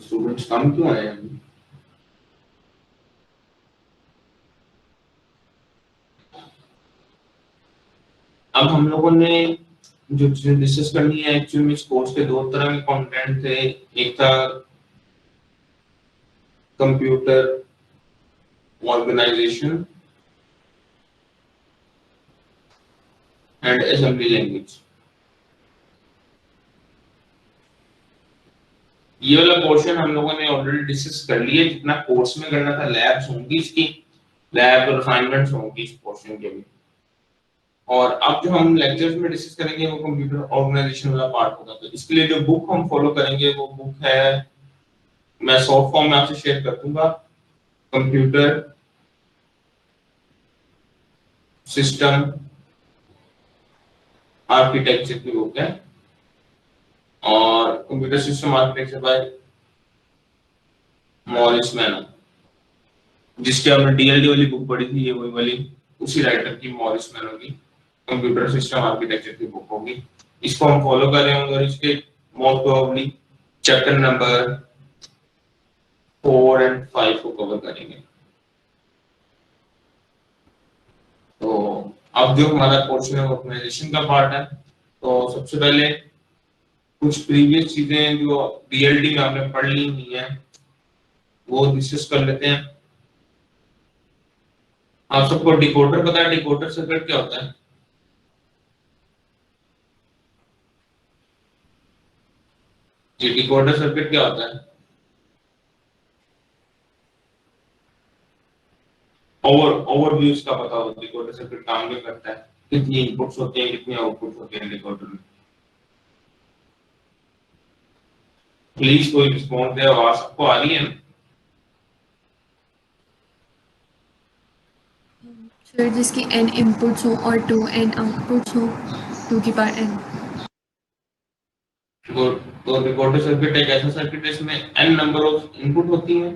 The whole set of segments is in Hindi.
स्टूडेंट्स कम क्यों आए हैं? अब हम लोगों ने जो चीजें डिस्कस करनी है, एक्चुअली में इस कोर्स के दो तरह के कंटेंट थे। एक था computer organisation and assembly language. ये वाला पोर्शन हम लोगों ने ऑलरेडी डिस्कस कर लिया, जितना कोर्स में करना था। लैब्स होंगी, इसकी लैब और असाइनमेंट्स होंगी इस पोर्शन के भी। और अब जो हम लेक्चर्स में डिस्कस करेंगे वो कंप्यूटर ऑर्गेनाइजेशन वाला पार्ट होगा। तो इसके लिए जो बुक हम फॉलो करेंगे वो बुक है, मैं सॉफ्ट फॉर्म में आपसे शेयर कर दूंगा, कंप्यूटर सिस्टम आर्किटेक्चर की बुक है, और computer system architecture by Morris Mano. जिसकी हमने डीएलडी वाली बुक पढ़ी थी, ये वही वाली उसी राइटर की, मॉरिस मैनन की कंप्यूटर सिस्टम आर्किटेक्चर की बुक होगी। इसको हम फॉलो कर रहे होंगे और इसके मोस्ट प्रोबेबली चैप्टर नंबर 4 और 5 को कवर करेंगे। तो अब जो हमारा पोर्शन है ऑर्गेनाइजेशन का पार्ट है। तो सबसे पहले कुछ प्रीवियस चीजें जो डीएलडी में हमने पढ़ ली हुई है वो डिस्कस कर लेते हैं। आप सबको डिकोडर पता है? डिकोडर सर्किट क्या होता है? जी, डिकोडर सर्किट क्या होता है? ओवरव्यू इसका पता हो, डिकोडर सर्किट काम क्या करता है, कितनी इनपुट्स होते हैं, कितनी आउटपुट्स होते हैं डिकोडर में। प्लीज कोई रिस्पॉन्स दे, आवाज सबको आ रही है? सर जिसकी n इनपुट्स हो और 2n आउटपुट्स हो, 2 की पावर n। तो डिकोडर सर्किट एक ऐसा सर्किट है इसमें n नंबर ऑफ इनपुट होती हैं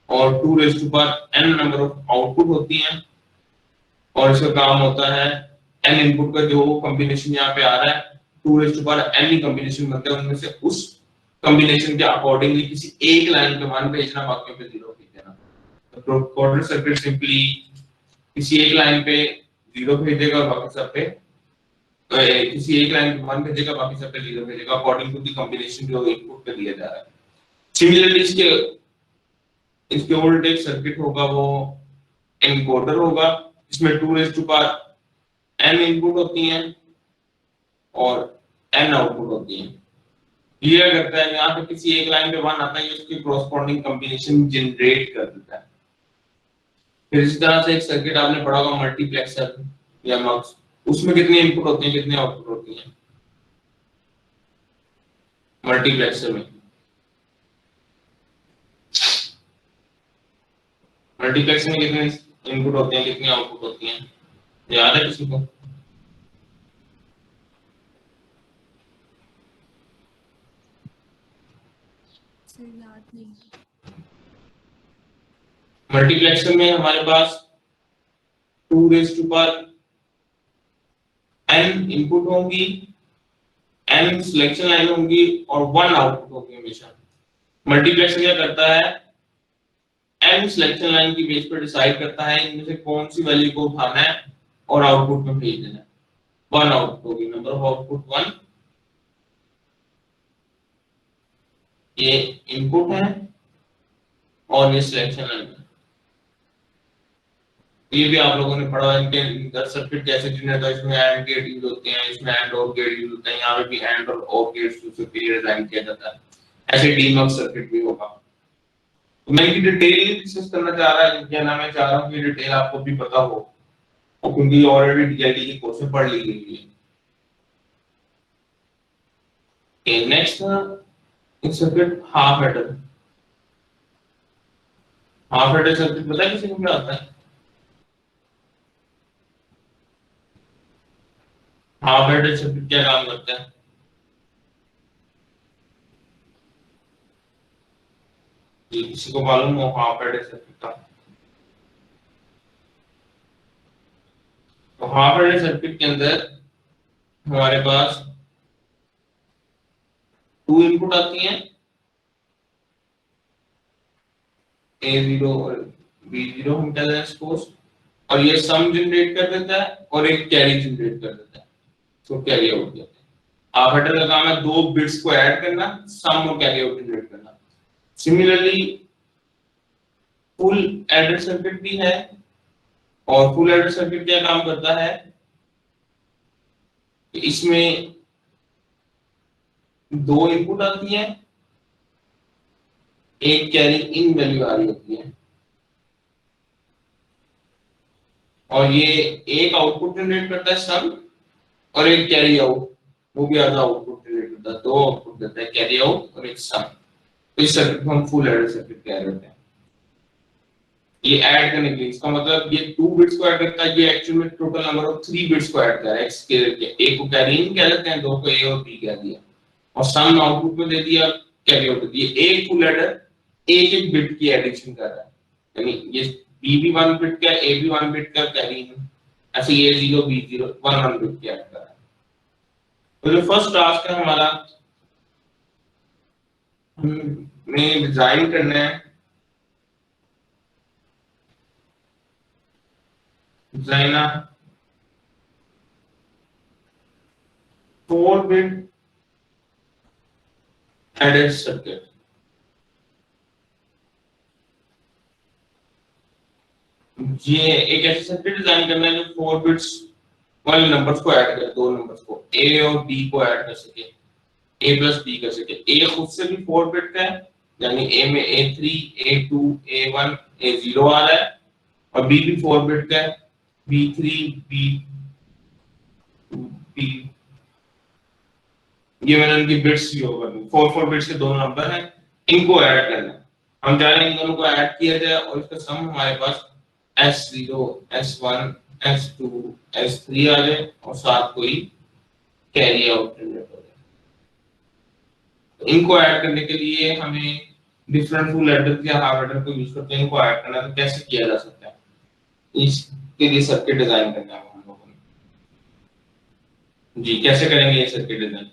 और 2 raise to power n number of output होती हैं। और इसका काम होता है n इनपुट का जो कॉम्बिनेशन यहाँ पे आ रहा है, 2 रेज़ टू पावर n ही कॉम्बिनेशन बनते हैं, उनमें से उस कॉम्बिनेशन के अकॉर्डिंगली किसी एक लाइन पे 1 भेजना, बाकी पे 0 भेज देना। तो डिकोडर सर्किट सिंपली किसी एक लाइन पे 0 भेजेगा, बाकी सब पे किसी एक लाइन पे 1 भेजेगा, बाकी सब पे 0 भेजेगा, अकॉर्डिंग टू द कॉम्बिनेशन जो इनपुट पे दिया जा रहा है। सिमिलरली इसके उल्टे एक सर्किट होगा, वो एनकोडर होगा, इसमें 2 raise to power n input होती हैं और n आउटपुट होती हैं। क्लियर करता है, यहाँ पे किसी एक लाइन पे 1 आता है, उसकी कॉरस्पॉन्डिंग कॉम्बिनेशन जनरेट कर देता है। फिर इस तरह से एक सर्किट आपने पढ़ा होगा मल्टीप्लेक्सर या मक्स, उसमें कितने इनपुट होते हैं, कितने आउटपुट होती हैं? मल्टीप्लेक्सर में मल्टीप्लेक्सर में कितने इनपुट होते हैं, कितनी आउटपुट होती हैं, याद है किसी को? सर याद नहीं। मल्टीप्लेक्सर में हमारे पास 2 raise to power n input होंगी, n सिलेक्शन लाइन होंगी और 1 आउटपुट होगी हमेशा। मल्टीप्लेक्सर क्या करता है, n सिलेक्शन लाइन की बेस पर डिसाइड करता है इनमें से कौन सी वैल्यू को उठाना है और आउटपुट में भेज देना है। 1 आउटपुट होगी, नंबर ऑफ आउटपुट 1, ये इनपुट है और ये सिलेक्शन लाइन है। ये भी आप लोगों ने पढ़ा है, इनके सर्किट कैसे जनरेट होता है, इसमें एंड गेट यूज होते हैं, इसमें एंड और गेट यूज होते हैं, यहाँ पे भी एंड और गेट्स यूज होकर डिजाइन किया जाता है। ऐसे डीमक्स सर्किट भी होगा। तो मैं इनकी डिटेल डिस्कस करना चाह रहा है, क्या नाम है, चाह रहा हूँ कि डिटेल आपको भी पता हो, और क्योंकि ऑलरेडी डीआईडी की कोर्स में पढ़ ली गई है। ओके, नेक्स्ट एक circuit half adder. Half adder circuit पता है किसी को क्या होता है? हाफ एडर सर्किट क्या काम करता है? जी, किसी को मालूम हो हाफ एडर सर्किट का? तो हाफ एडर सर्किट के अंदर हमारे पास 2 इनपुट आती हैं, A0 और B0 हम कहते हैं सपोज, और ये सम जनरेट कर देता है और एक कैरी जनरेट कर देता है, तो कैरी आउट कहते हैं। हाफ एडर का काम है 2 बिट्स को ऐड करना, सम और कैरी आउट जनरेट करना। सिमिलरली फुल एडर सर्किट भी है, और फुल एडर सर्किट क्या काम करता है, इसमें 2 इनपुट आती हैं, एक कैरी इन वैल्यू आ रही होती है, और ये एक आउटपुट जनरेट करता है सम, और एक कैरी आउट, वो भी आधा आउटपुट जनरेट करता है, 2 आउटपुट देता है, कैरी आउट और एक सम। तो इस सर्किट को हम फुल एडर सर्किट कह रहे हैं। ये ऐड करने के लिए, इसका मतलब ये 2 बिट्स को ऐड करता है, ये एक्चुअल में टोटल नंबर ऑफ 3 बिट्स को ऐड कर रहा है, एक्स के एक को कैरी इन कह लेते हैं, 2 को ए और बी कह दिया, और सम आउटपुट में दे दिया, कैरी आउट दे दिया। एक फुल एडर एक एक बिट की एडिशन कर रहा है, यानी ये बी भी 1 बिट का, ए भी 1 बिट का, कैरी इन ऐसे ए 0 बी 0 1 बिट की ऐड कर रहा है। तो जो फर्स्ट टास्क है हमारा, हमें डिजाइन करना है, डिजाइन 4 बिट एडेड सर्किट। ये एक ऐसा सर्किट डिजाइन करना है जो 4 बिट्स वाले नंबर्स को ऐड करे, 2 नंबर्स को ए और बी को ऐड कर सके, ए प्लस बी कर सके। ए खुद से भी 4 बिट का है, यानी ए में A3 A2 A1 A0 आ रहा है, और बी भी 4 बिट का है, B3 B ये मैंने उनकी बिट्स भी होगा, 4 बिट्स के दोनों नंबर हैं, इनको ऐड करना है। हम चाह रहे हैं इन दोनों को ऐड किया जाए और इसका सम हमारे पास S0 S1 S2 S3 आ जाए, और साथ कोई कैरी आउट जनरेट हो जाए। तो इनको ऐड करने के लिए हमें डिफरेंट फुल एडर या हाफ एडर को यूज करते हैं, इनको ऐड करना तो कैसे किया जा सकता है, इसके लिए सर्किट डिजाइन करना है हम लोगों ने। जी कैसे करेंगे ये सर्किट डिजाइन?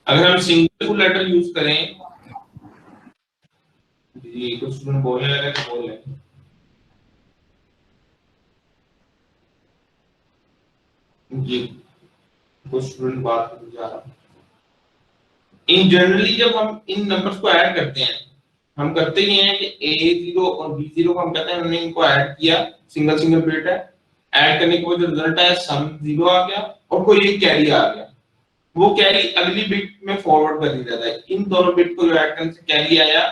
अगर हम सिंगल फुल एडर यूज करें, जी कुछ स्टूडेंट बोलने लगे तो बोल लें। जी कुछ स्टूडेंट बात करने जा रहा है। इन जनरली जब हम इन नंबर्स को ऐड करते हैं, हम करते ही हैं कि A0 और B0 को हम कहते हैं हमने इनको ऐड किया, सिंगल सिंगल बिट है, ऐड करने के बाद जो रिजल्ट आया सम 0 आ गया और कोई एक कैरी आ गया, वो कैरी अगली बिट में फॉरवर्ड कर दिया जाता है। इन दोनों बिट को जो ऐड करने से कैरी आया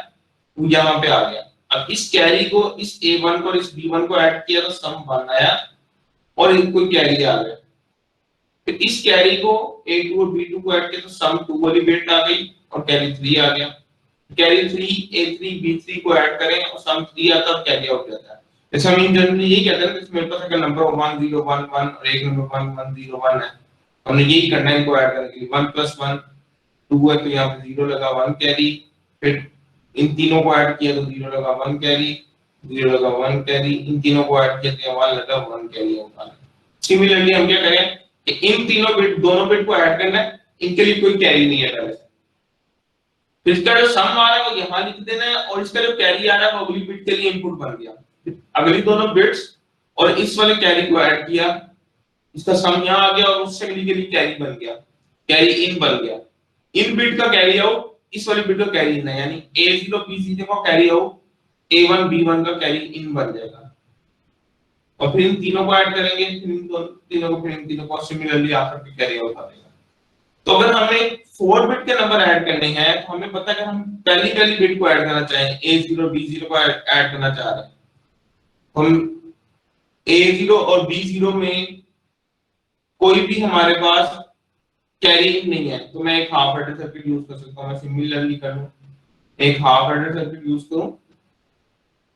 वो यहाँ पे आ गया। अब इस कैरी को, इस A1 को और इस B1 को ऐड किया तो सम 1 आया और इनको कैरी आ गया। फिर इस कैरी को A2 और B2 को ऐड किया तो सम 2 वाली बिट आ गई और कैरी 3 आ गया। कैरी 3 A3 B3 को ऐड करें और सम 3 आता है और कैरी आउट जाता है। जैसे हम इन जनरली यही कहते हैं ना, मेरे पास अगर नंबर 1 0 1 1 और एक नंबर 1 1 0 1 है, हमने यही करना है इनको ऐड करने के लिए। 1 + 1 2 है तो यहाँ पे 0 लगा 1 कैरी, फिर इन तीनों को ऐड किया तो 0 लगा 1 कैरी, 0 लगा 1 कैरी, इन तीनों को ऐड किया तो 1 लगा 1 कैरी आउट। सिमिलरली हम क्या करें कि इन तीनों बिट, दोनों बिट को ऐड करना है, इनके लिए कोई कैरी नहीं है पहले से, तो इसका जो सम आ रहा है वो यहाँ लिख देना है और इसका जो कैरी आ रहा है वो अगली बिट के लिए इनपुट बन गया। अगली दोनों बिट्स और इस वाले कैरी को ऐड किया, इसका सम यहाँ आ गया और उससे अगली के लिए कैरी बन गया, कैरी इन बन गया। इन बिट का कैरी आउट इस वाले बिट का कैरी इन है, यानी A0 B0 का कैरी आउट A1 B1 का कैरी इन बन जाएगा। और फिर इन तीनों को ऐड करेंगे, फिर इन तीनों को, फिर इन तीनों को सिमिलरली आकर के कैरी आउट आ जाएगा। तो अगर हमें 4 बिट के नंबर ऐड करने हैं तो हमें पता है कि हम पहली बिट को ऐड करना चाहेंगे, A0 B0 को ऐड करना चाह रहे हैं। हम A0 और B0 में कोई भी हमारे पास कैरी नहीं है, तो मैं एक हाफ एडर सर्किट यूज कर सकता हूं। मैं सिमिलरली करूं, एक हाफ एडर सर्किट यूज करूं,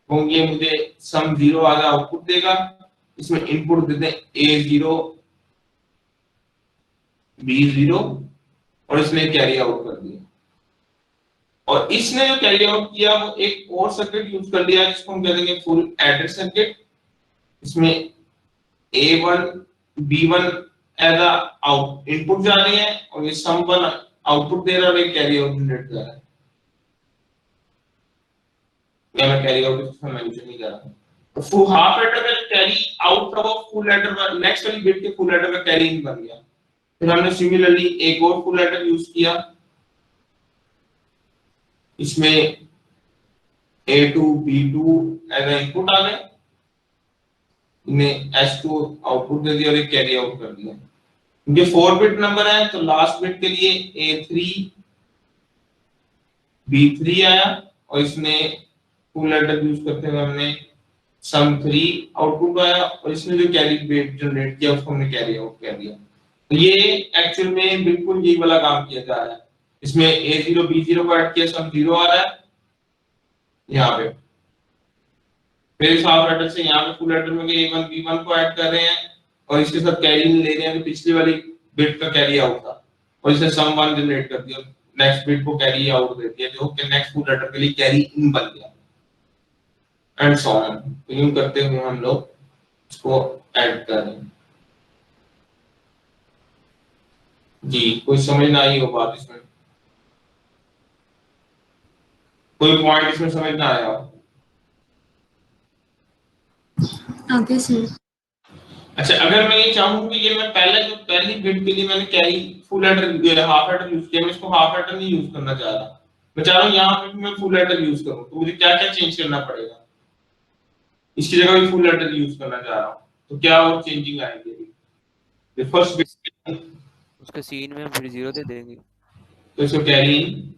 तो ये मुझे सम 0 आधा आउटपुट देगा, इसमें इनपुट देते हैं A0 B0 और इसने कैरी आउट कर दिया। और इसने जो कैरी आउट किया वो एक और सर्किट यूज कर लिया जिसको हम कह देंगे फुल एडर सर्किट। इसमें A1 B1 as a out input जा रही है और ये सम वन आउटपुट दे रहा है और एक कैरी आउट जनरेट कर रहा है। या मैं कैरी आउट इसमें मेंशन नहीं कर रहा। तो फुल हाफ एडर का कैरी आउट था वो फुल एडर का नेक्स्ट वाली बिट के फुल एडर का कैरी इन बन गया। फिर हमने सिमिलरली एक और फुल एडर यूज किया, इसमें A2 B2 एज इनपुट आ गए, इन्हें S2 आउटपुट दे दिया और एक कैरी आउट कर दिया। ये 4 बिट नंबर है तो लास्ट बिट के लिए A3 B3 आया और इसमें फुल एडर यूज करते हुए हमने सम 3 आउटपुट आया और इसमें जो कैरी बिट जनरेट किया उसको हमने कैरी आउट कर दिया। तो ये एक्चुअल में बिल्कुल यही वाला काम किया जा रहा है। इसमें A0 B0 को ऐड किया, सम 0 आ रहा है यहाँ पे। फिर इस हाफ एडर से यहाँ पे फुल एडर में A1 B1 को ऐड कर रहे हैं और इसके साथ कैरी ले रहे हैं, तो पिछली वाली बिट का कैरी आउट था और इसे सम 1 जनरेट कर दिया, नेक्स्ट बिट को कैरी आउट दे दिया जो कि नेक्स्ट फुल एडर के लिए कैरी इन बन गया एंड सो ऑन। तो यूं करते हुए हम लोग इसको ऐड कर रहे हैं। जी कोई समझ ना आई हो बात इसमें, कोई पॉइंट इसमें समझ ना आया हो? आगे से अच्छा अगर मैं ये चाहूं कि ये मैं पहले जो पहली बिट के लिए मैंने carry full adder half adder use किया, मैं इसको हाफ एडर नहीं यूज करना चाह रहा, मैं चाह रहा हूं यहां पे मैं फुल एडर यूज करूं, तो मुझे क्या क्या चेंज करना पड़ेगा? इसकी जगह भी फुल एडर यूज करना चाह रहा हूं तो क्या और चेंजिंग आएगी? फर्स्ट बिट उसके सीन में फिर 0 दे देंगे तो इसको कैरी इन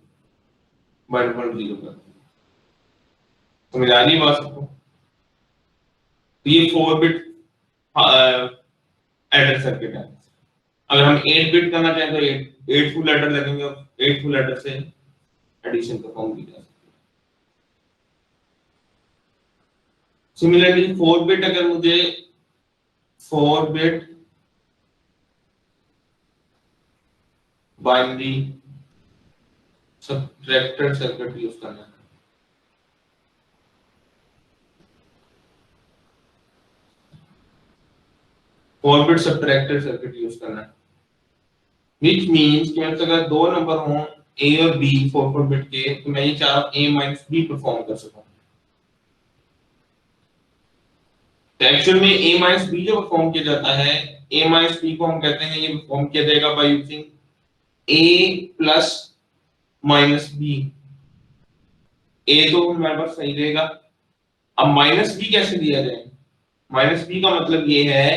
1.0 कर, समझ आ रही है बात सबको? तो ये 4 बिट एडर सर्किट है। अगर हम 8 बिट करना चाहें तो 8 फुल एडर लगेंगे और 8 फुल एडर से एडिशन परफॉर्म की जा सकती है। सिमिलरली 4 बिट अगर मुझे 4 bit binary subtractor circuit use करना है, 4 बिट सबट्रैक्टर सर्किट यूज करना है, which means कि अगर दो नंबर हों A और B 4 बिट के, तो मैं ये चाह रहा हूं A माइनस B परफॉर्म कर सकूं। तो एक्चुअल में A माइनस B जो परफॉर्म किया जाता है, A माइनस B को हम कहते हैं ये परफॉर्म किया जाएगा by using A plus minus B। A तो हमारे पास सही रहेगा, अब माइनस B कैसे दिया जाए? माइनस B का मतलब ये है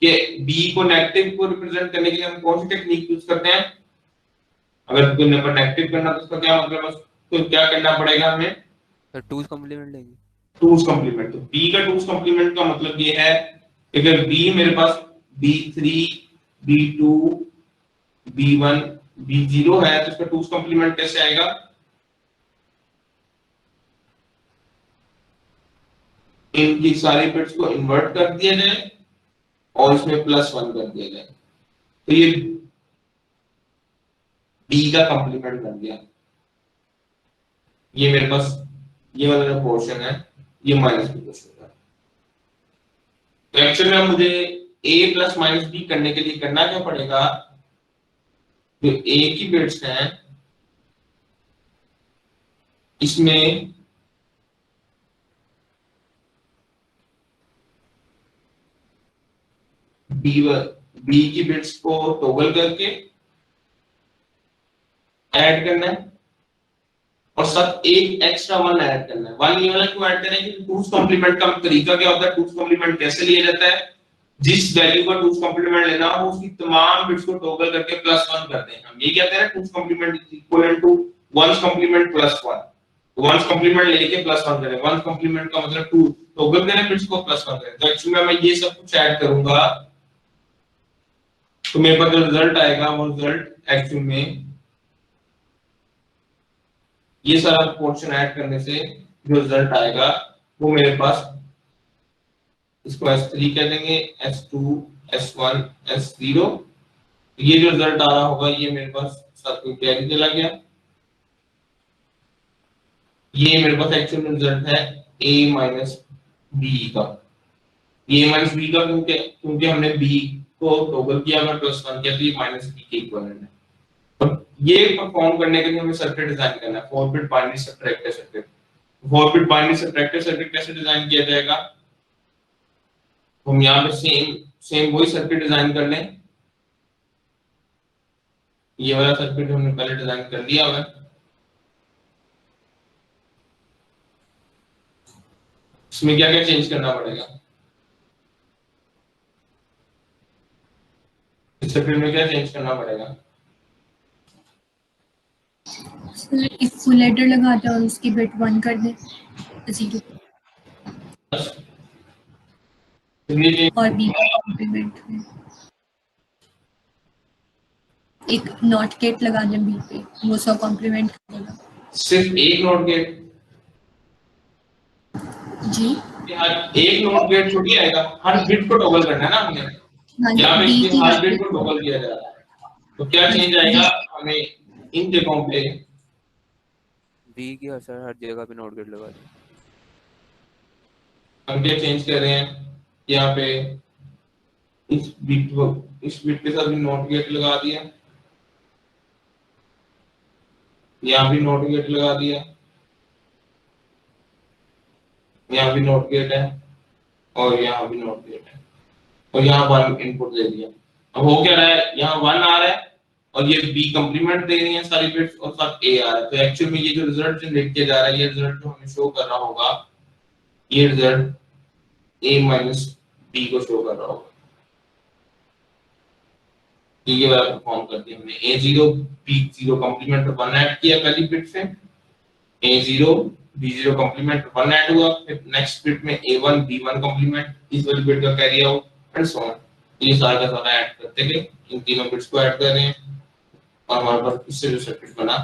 कि B को नेगेटिव को रिप्रेजेंट करने के लिए हम कौन सी टेक्निक यूज करते हैं? अगर कोई नंबर नेगेटिव करना तो उसका क्या मतलब है, तो क्या करना पड़ेगा हमें? तो 2's कंप्लीमेंट लेंगे, 2's कंप्लीमेंट। तो B का 2's कंप्लीमेंट का मतलब ये है अगर B मेरे पास B3 B2 B1 B0 है तो इसका 2's कंप्लीमेंट कैसे आएगा? इनकी सारी बिट्स को इन्वर्ट कर दिया जाए और इसमें +1 कर दिया जाए, तो ये B का कंप्लीमेंट बन गया। ये मेरे पास ये वाला जो पोर्शन है ये माइनस B पोर्शन है। तो एक्चुअली में मुझे A प्लस माइनस B करने के लिए करना क्या पड़ेगा? जो A की बिट्स हैं इसमें B की बिट्स को टॉगल करके ऐड करना है और साथ एक एक्स्ट्रा 1 ऐड करना है। 1 ये वाला क्यों ऐड करना है? क्योंकि 2's कंप्लीमेंट का तरीका क्या होता है? 2's कंप्लीमेंट कैसे लिया जाता है? जिस वैल्यू का 2's कंप्लीमेंट लेना हो उसकी तमाम बिट्स को टॉगल करके +1 करते हैं। हम ये कहते हैं 2's complement is equivalent to 1's complement +1। तो 1's कंप्लीमेंट लेके +1 करें, 1's कंप्लीमेंट का मतलब 2 टॉगल करें बिट्स को +1 करें। तो एक्चुअली में मैं ये सब कुछ ऐड करूंगा तो मेरे पास जो रिजल्ट आएगा वो रिजल्ट एक्चुअल में ये सारा पोर्शन ऐड करने से जो रिजल्ट आएगा वो मेरे पास, इसको S3 कह देंगे, S2 S1 S0। ये जो रिजल्ट आ रहा होगा ये मेरे पास साथ में कैरी चला गया। ये मेरे पास एक्चुअल रिजल्ट है A माइनस B का। ये A माइनस B का क्योंकि हमने B को टॉगल किया अगर +1 किया तो ये -b के इक्विवेलेंट है। और ये परफॉर्म करने के लिए हमें सर्किट डिजाइन करना है, 4 bit binary subtractor circuit. 4 bit binary subtractor circuit कैसे डिजाइन किया जाएगा? हम यहाँ पे सेम वही सर्किट डिजाइन कर लें। ये वाला सर्किट हमने पहले डिजाइन कर लिया हुआ है। इसमें क्या क्या चेंज करना पड़ेगा? इस सर्किट में क्या चेंज करना पड़ेगा? सर एक फुल एडर लगाते हैं और उसकी बिट 1 कर दें 0 और बी का कॉम्प्लीमेंट में एक नॉट गेट लगा दें बी पे, वो 100 कॉम्प्लीमेंट करेगा। सिर्फ एक नॉट गेट? जी यार एक नॉट गेट थोड़ी आएगा, हर बिट को टॉगल करना है ना हमने। हाँ यहाँ पे बी इसमें की हर बिट को टॉगल किया जा रहा है, तो क्या चेंज आएगा हमें इन जगहों पे? बी की सर हर जगह पे नोट गेट लगा दें। हम क्या चेंज कर रहे हैं यहाँ पे? इस बिट के साथ भी नॉट गेट लगा दिया, यहाँ भी नॉट गेट लगा दिया, यहाँ भी नॉट गेट है और यहाँ भी नॉट गेट है, और यहाँ 1 इनपुट दे दिया। अब हो क्या रहा है, यहाँ 1 आ रहा है और ये बी कंप्लीमेंट दे रही है सारी बिट्स और साथ ए आ रहा है। तो एक्चुअल में ये जो रिजल्ट जनरेट किया जा रहा है, ये रिजल्ट जो हमें शो कर रहा होगा, ये रिजल्ट ए माइनस बी को शो कर रहा होगा। तो ये वाला परफॉर्म कर दिया हमने, a0 b0 कंप्लीमेंट 1 ऐड किया पहली बिट से, a0 b0 कंप्लीमेंट 1 ऐड हुआ, फिर नेक्स्ट बिट में a1 b1 कंप्लीमेंट इस वाली बिट का carry out and so on. ये सारा का सारा ऐड करते गए, इन तीनों बिट्स को ऐड कर रहे हैं और हमारे पास इससे जो सर्किट बना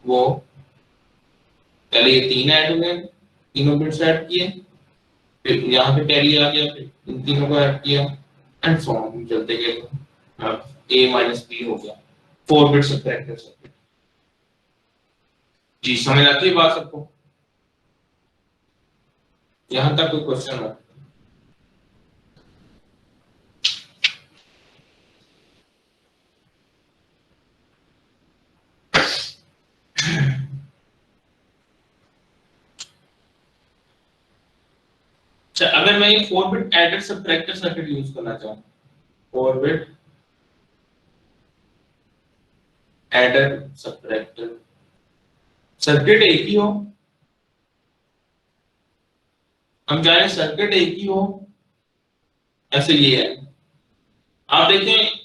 वो पहले ये 3 ऐड हुए, तीनों बिट्स ऐड किए, फिर यहाँ पे कैरी आ गया, फिर इन तीनों को ऐड किया एंड सो ऑन चलते गए। a माइनस b हो गया 4 बिट सब्ट्रैक्टर सर्किट। जी समझ आती है बात सबको? यहां तक कोई क्वेश्चन हो? अच्छा, अगर मैं ये 4 bit adder subtractor circuit use करना चाहूं, 4 बिट एडर सब्ट्रैक्टर सर्किट एक ही हो, हम चाहे सर्किट एक ही हो, ऐसे ये है। आप देखें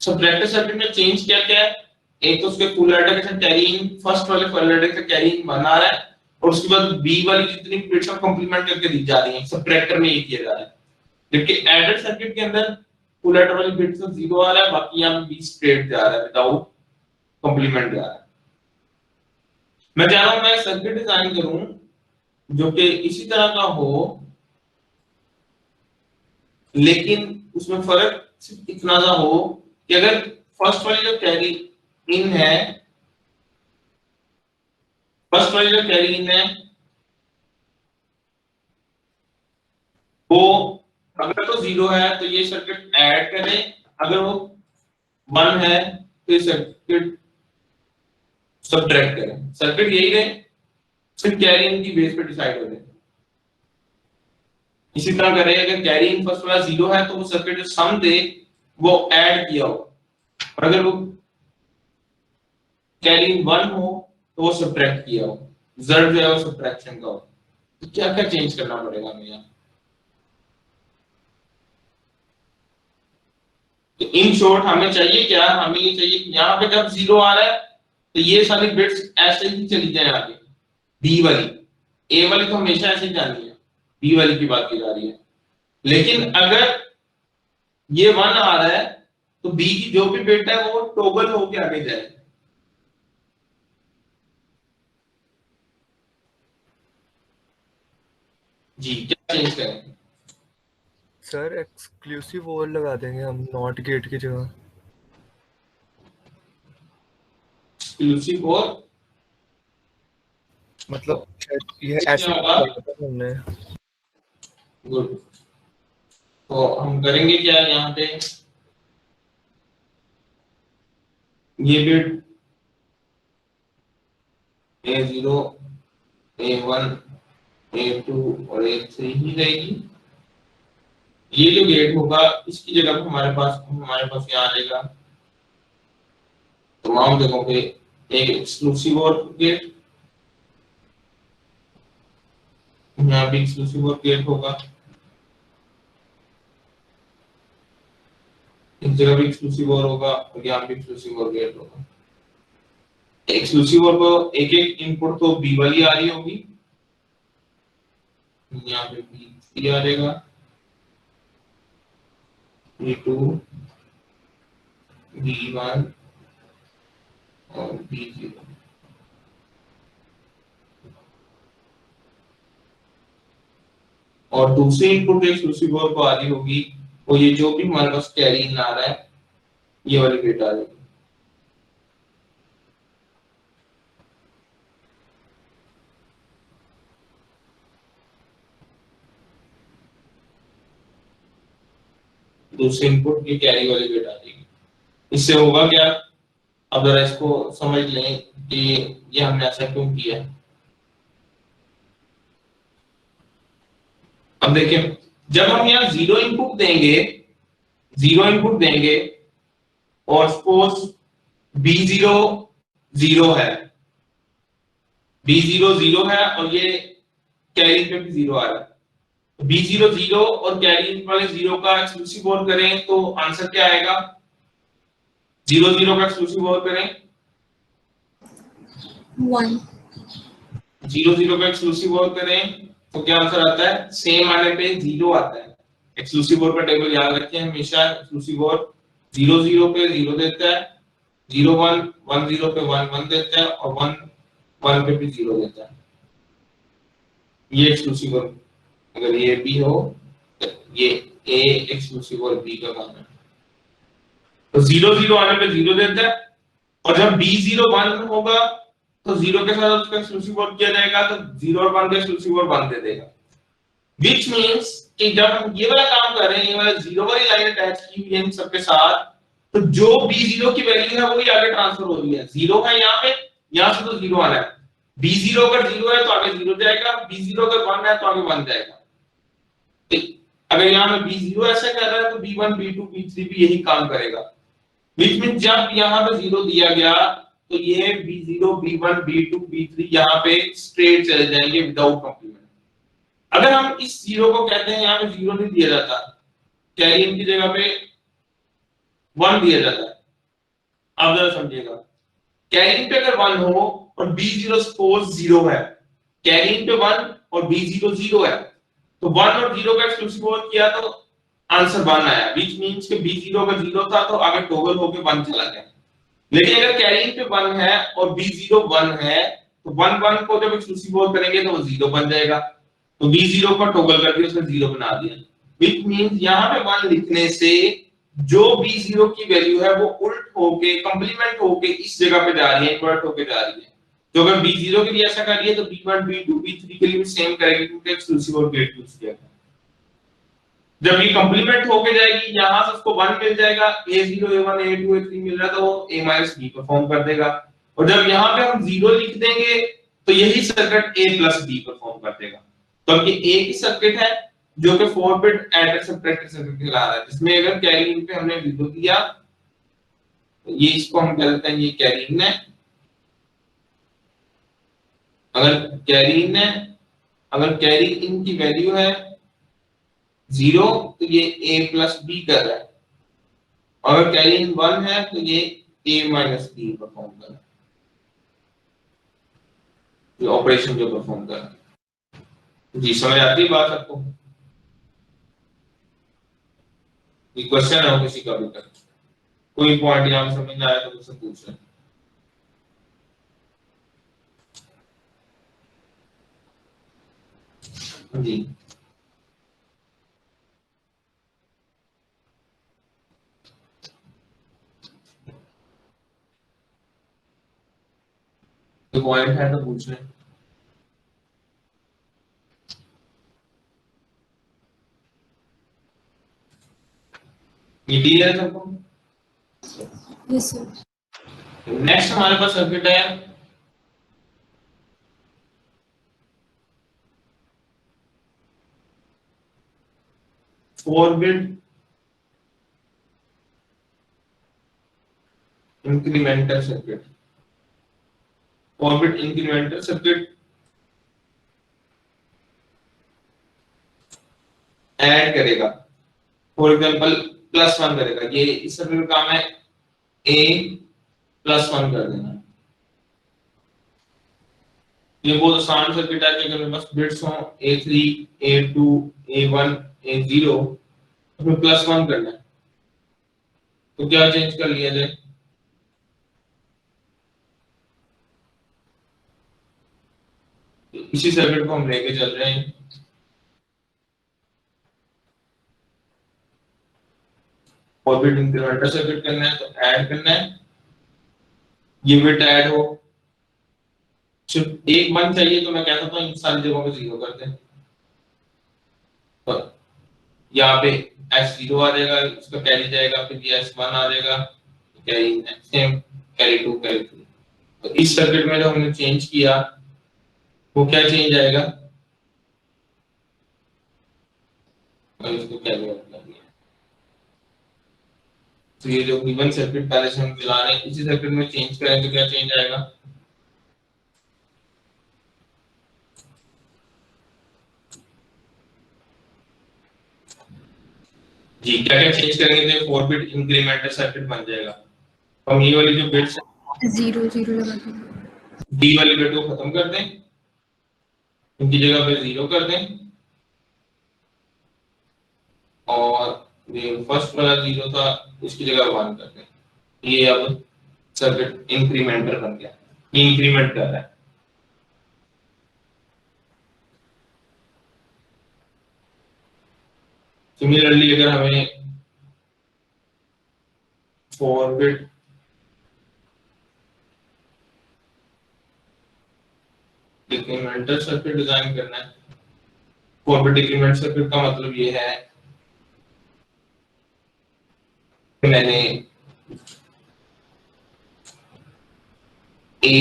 सब्ट्रैक्टर सर्किट में चेंज क्या क्या है? एक तो उसके फुल एडर के साथ कैरी इन, फर्स्ट वाले फुल एडर के साथ कैरी इन बना रहा है और उसके बाद बी वाली जितनी बिट्स हम कंप्लीमेंट करके दी जा रही हैं, सब्ट्रैक्टर में ये किया जा रहा है। जबकि एडर सर्किट के अंदर फुल एडर वाली बिट्स तो 0 आ रहा है, बाकी यहाँ पे बी स्ट्रेट जा रहा है, विदाउट कंप्लीमेंट जा रहा है। मैं चाह रहा हूं मैं सर्किट डिजाइन करूं जो कि इसी तरह का हो, लेकिन उसमें फर्क सिर्फ इतना सा हो कि अगर फर्स्ट वाली जो कैरी इन है, फर्स्ट वाली जो कैरी इन है वो अगर तो 0 है तो ये सर्किट ऐड करें, अगर वो 1 है तो ये सर्किट सब्ट्रैक्ट करें। सर्किट यही रहे, सिर्फ कैरी इन की बेस पे डिसाइड हो जाए। इसी तरह करें, अगर कैरी इन फर्स्ट वाला 0 है तो वो सर्किट जो सम दे वो ऐड किया हो, और अगर वो कैरी इन 1 हो तो वो सब्ट्रैक्ट किया हो, रिजल्ट जो है वो सब्ट्रैक्शन का हो। तो क्या क्या चेंज करना पड़ेगा हमें यहाँ? तो इन शॉर्ट हमें चाहिए क्या? हमें ये चाहिए कि यहाँ पे जब 0 आ रहा है तो ये सारी बिट्स ऐसे ही चली जाए आगे, बी वाली, ए वाली तो हमेशा ऐसे ही जानी है, बी वाली की बात की जा रही है। लेकिन अगर ये 1 आ रहा है तो बी की जो भी बिट है वो टॉगल होके आगे जाए। जी क्या चेंज करें? सर एक्सक्लूसिव ओवर लगा देंगे हम नॉट गेट की जगह। एक्सक्लूसिव और मतलब ये ऐसे क्या होगा? हमने गुड। तो हम करेंगे क्या यहाँ पे, ये बिट A0, A1, A2 और A3 ही रहेगी। ये जो गेट होगा इसकी जगह पे हमारे पास यहाँ आ जाएगा तमाम जगहों पे एक एक्सक्लूसिव और गेट, यहाँ भी एक्सक्लूसिव और गेट होगा, इस जगह भी एक्सक्लूसिव और होगा और यहाँ भी एक्सक्लूसिव और गेट होगा। एक्सक्लूसिव और को एक एक इनपुट तो बी वाली आ रही होगी, यहाँ पे बी आ जाएगा, B2, B1 और B0। और दूसरी इनपुट एक्सक्लूसिव और को आ रही होगी वो ये जो भी हमारे पास कैरी इन आ रहा है ये वाली बिट आ जाएगी। दूसरे इनपुट की कैरी वाली बिट आ जाएगी। इससे होगा क्या, अब जरा इसको समझ लें कि ये हमने ऐसा क्यों किया। अब देखिए जब हम यहाँ जीरो इनपुट देंगे और सपोज B0 0 है, B0 0 है और ये कैरी पे भी 0 आ रहा है, B0 0 और कैरी वाले 0 का एक्सक्लूसिव और करें तो आंसर क्या आएगा, 0 0 का एक्सक्लूसिव और करें 1, 0 0 का एक्सक्लूसिव और करें तो क्या आंसर आता है, सेम आने पे 0 आता है। एक्सक्लूसिव और का टेबल याद रखें हमेशा, एक्सक्लूसिव और 0 0 पे 0 देता है, 0 1 1 0 पे 1 1 देता है और 1 1 पे भी 0 देता है। ये एक्सक्लूसिव और अगर ये बी हो तो ये ए एक्सक्लूसिव और बी का काम है। तो 0 0 आने पे 0 देता है और जब B0 1 होगा तो 0 के साथ उसका एक्सक्लूसिव और किया जाएगा तो 0 और 1 का एक्सक्लूसिव और 1 दे देगा। Which means कि जब हम ये वाला काम कर रहे हैं, ये वाला 0 वाली लाइन अटैच की हुई है इन सबके साथ, तो जो B0 की वैल्यू है वही आगे ट्रांसफर हो रही है। 0 है यहाँ पे, यहाँ से तो 0 आना है, B0 अगर 0 है तो आगे 0 जाएगा, B0 अगर 1 है तो आगे 1 जाएगा। अगर यहाँ में B0 ऐसा कर रहा है तो B1 B2 B3 भी यही काम करेगा। Which means जब यहाँ पे 0 दिया गया तो ये B0 B1 B2 B3 यहाँ पे स्ट्रेट चले जाएंगे विदाउट कॉम्प्लीमेंट। अगर हम इस 0 को कहते हैं यहाँ पे 0 नहीं दिया जाता, कैरी इन की जगह पे 1 दिया जाता है। आप जरा समझिएगा, कैरी इन पे अगर 1 हो और B0 सपोज 0 है, कैरी इन पे 1 और B0 0 है तो 1 और 0 का एक्सक्लूसिव और किया तो आंसर 1 आया। व्हिच मींस कि B0 अगर 0 था तो आगे टॉगल होके 1 चला गया। लेकिन अगर कैरी इन पे 1 है और B0 1 है तो 1 1 को जब एक्सक्लूसिव और करेंगे तो वो 0 बन जाएगा, तो B0 को टॉगल करके उसने 0 बना दिया। व्हिच मींस यहाँ पे 1 लिखने से जो B0 की वैल्यू है वो उल्ट होके कंप्लीमेंट होके इस जगह पे जा रही है, इन्वर्ट होके जा रही है। तो अगर B0 के लिए ऐसा करिए तो B1 B2 B3 के लिए भी सेम करेंगे क्योंकि एक्सक्लूसिव और गेट यूज किया है। जब ये कंप्लीमेंट होके जाएगी यहां से उसको 1 मिल जाएगा, A0 A1 A2 A3 मिल रहा है तो वो A - B परफॉर्म कर देगा। और जब यहां पे हम 0 लिख देंगे तो यही सर्किट A + B परफॉर्म कर देगा। तो अब ये A की सर्किट है जो कि 4 बिट एडर सब्ट्रैक्टर सर्किट कहला रहा है, जिसमें अगर कैरी इन पे हमने 0 दिया तो ये इसको हम कह देते हैं ये कैरी इन है। अगर कैरी इन है, अगर कैरी इन की वैल्यू है 0 तो ये A + B कर रहा है, और अगर कैरी इन 1 है तो ये A - B परफॉर्म कर रहा है, ये ऑपरेशन जो परफॉर्म कर रहा है। जी समझ आती है बात आपको? कोई क्वेश्चन हो किसी का भी तक, कोई पॉइंट यहाँ समझ ना आया तो मुझसे पूछ लें। जी कोई पॉइंट है तो पूछ लें। ये क्लियर है सबको? Yes sir. नेक्स्ट हमारे पास सर्किट है four bit incremental circuit. Four bit incremental circuit add करेगा, फॉर एग्जांपल +1 करेगा। ये इस सर्किट का काम है a +1 कर देना। ये बहुत आसान सर्किट है कि अगर मेरे पास बिट्स हो A3 A2 A1 A0 उसमें +1 करना है तो क्या चेंज कर लिया जाए? इसी सर्किट को हम लेके चल रहे हैं। और बिट इंक्रीमेंटल सर्किट करना है तो ऐड करना है, ये बिट ऐड हो, सिर्फ एक 1 चाहिए तो मैं कह सकता हूँ इन सारी जगहों पे 0 कर दें। तो यहाँ पे S0 आ जाएगा, उसका कैरी जाएगा, फिर ये S1 आ जाएगा, कैरी सेम, कैरी 2 कैरी 3। तो इस सर्किट में जो हमने चेंज किया वो क्या चेंज आएगा? और इसको कैरी आउट कर दिया। तो ये जो गिवन सर्किट पहले से हम चला रहे हैं इसी सर्किट में चेंज करें तो क्या चेंज आएगा? जी क्या क्या चेंज करेंगे तो 4 बिट इंक्रीमेंटल सर्किट बन जाएगा। हम ये वाली जो बिट्स 0 0 लगा दें। डी वाली बिट को खत्म कर दें, इनकी जगह पे 0 कर दें, और ये फर्स्ट वाला 0 था इसकी जगह 1 कर दें। ये अब सर्किट इंक्रीमेंटल बन गया, इंक्रीमेंट कर रहा है। सिमिलरली अगर हमें 4 बिट डिक्रीमेंटल सर्किट डिजाइन करना है, 4 बिट डिक्रीमेंट सर्किट का मतलब ये है कि मैंने a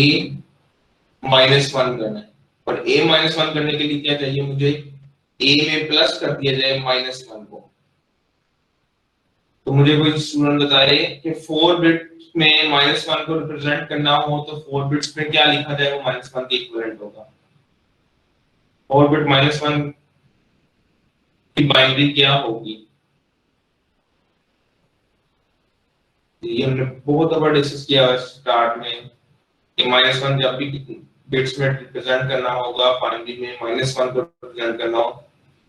-1 करना है, और a -1 करने के लिए क्या चाहिए मुझे? a में प्लस कर दिया जाए -1 को। तो मुझे कोई स्टूडेंट बताए कि 4 बिट में -1 को रिप्रेजेंट करना हो तो 4 बिट्स में क्या लिखा जाए वो -1 के इक्विवेलेंट होगा। 4 बिट -1 की बाइनरी क्या होगी? ये हमने बहुत बार डिस्कस किया स्टार्ट में कि -1 जब भी बिट्स में रिप्रेजेंट करना होगा, बाइनरी में -1 को रिप्रेजेंट करना हो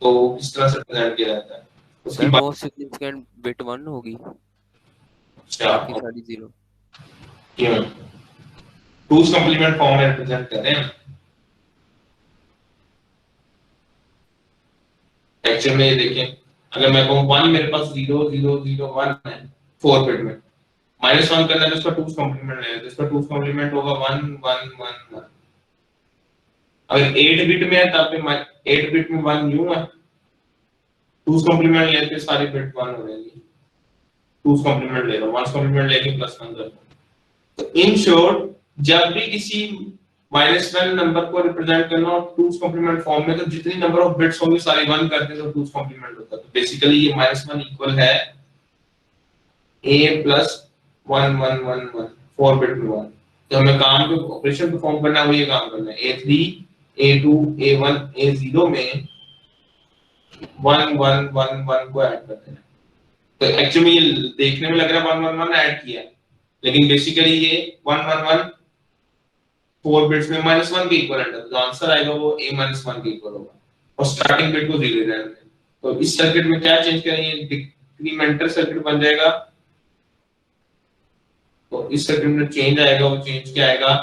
तो किस तरह से रिप्रेजेंट किया जाता है उसकी सर मोस्ट सिग्निफिकेंट बिट 1 होगी, बाकी सारी 0। क्यों? टूस कंप्लीमेंट फॉर्म में रिप्रेजेंट कर रहे हैं। एक्चुअली में ये देखें, अगर मैं कहूं 1 मेरे पास 0 0 0 1 है 4 बिट में, -1 करना है तो उसका टूस कंप्लीमेंट लेना है, तो इसका टूस कंप्लीमेंट होगा 1 1 1 1। अगर 8 बिट में है तब पे 8 बिट में 1 न्यू है, टूस कंप्लीमेंट लेके सारी बिट 1 हो जाएगी। टूस कंप्लीमेंट ले लो, 1 कंप्लीमेंट लेके +1 कर दो। तो इन शॉर्ट जब भी किसी -1 नंबर को रिप्रेजेंट करना हो टूस कंप्लीमेंट फॉर्म में तो जितनी नंबर ऑफ बिट्स होंगी सारी 1 कर दे तो टूस कंप्लीमेंट होता है। तो बेसिकली ये -1 इक्वल है a + 1 1 1 1 4 बिट में 1। तो हमें काम जो ऑपरेशन परफॉर्म करना है वो ये काम करना है A3 A2 A1 A0 में 1 1 1 1 को ऐड कर देना। तो एक्चुअली ये देखने में लग रहा है 1 1 1 ऐड किया, लेकिन बेसिकली ये 1 1 1 4 बिट्स में -1 के इक्विवेलेंट है, तो आंसर आएगा वो a -1 के इक्वल होगा, और स्टार्टिंग बिट को 0 रहने दें। तो इस सर्किट में क्या चेंज करेंगे? डिक्रीमेंटल सर्किट बन जाएगा। तो इस सर्किट में चेंज आएगा, वो चेंज क्या आएगा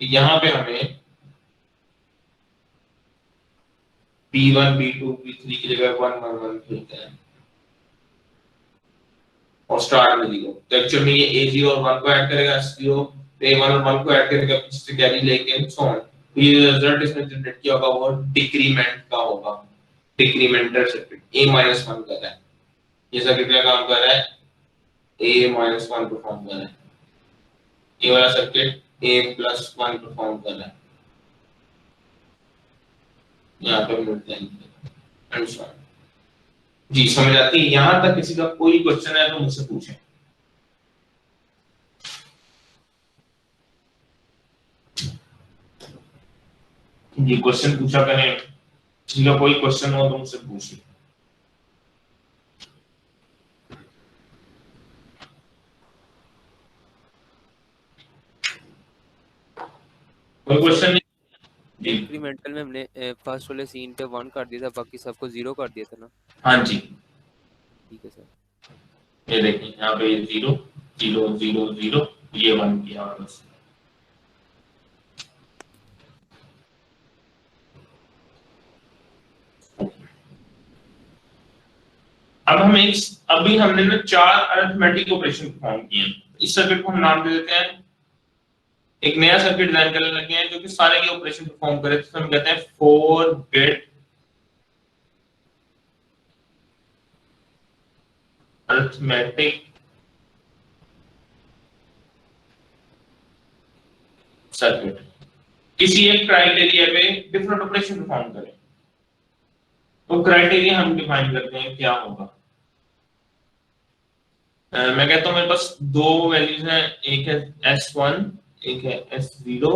कि यहाँ पे हमें B1 B2 B3 की जगह 1 1 1 मिलता है और स्टार्ट में 0। तो एक्चुअली में ये A0 और 1 को ऐड करेगा, S0 A1 और 1 को ऐड करेगा, पीछे कैरी लेके सो ऑन। तो ये रिजल्ट इसमें जनरेट किया होगा वो डिक्रीमेंट का होगा, डिक्रीमेंटल सर्किट a -1 कर रहा है। ये सर्किट क्या काम कर रहा है? ए माइनस वन परफॉर्म कर रहा है, ये वाला सर्किट ए प्लस वन परफॉर्म कर रहा है, यहाँ पे मिलते हैं जी। समझ आती है? यहां तक किसी का कोई क्वेश्चन है तो मुझसे पूछें। ये क्वेश्चन पूछा करें, किसी का कोई क्वेश्चन हो तो मुझसे पूछिए। कोई क्वेश्चन नहीं? इंक्रीमेंटल में हमने फर्स्ट वाले सीन पे 1 कर दिया था, बाकी सबको 0 कर दिया था ना। हाँ जी, ठीक है सर। ये देखिए यहाँ पे 0 0 0 0 ये 1 किया और बस। अब हम अभी हमने ना 4 अरिथमेटिक ऑपरेशन परफॉर्म किए हैं। इस सर्किट को हम नाम दे देते हैं, एक नया सर्किट डिजाइन करने लगे हैं जो कि सारे के ऑपरेशन परफॉर्म करे, तो हम कहते हैं 4 बिट अरिथमेटिक सर्किट। किसी एक क्राइटेरिया पे डिफरेंट ऑपरेशन परफॉर्म करें, तो क्राइटेरिया हम डिफाइन करते हैं क्या होगा। मैं कहता हूं मेरे पास दो वैल्यूज हैं, एक है S1 एक है S0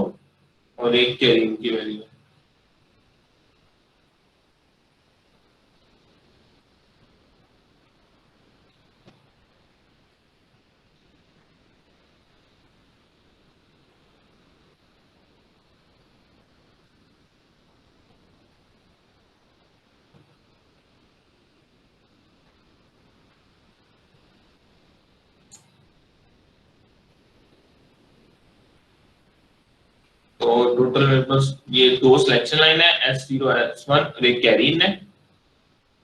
और एक कैरिंग की वैल्यू है। तो टोटल मेरे पास ये दो सिलेक्शन लाइन है, S0 S1 और एक कैरी है।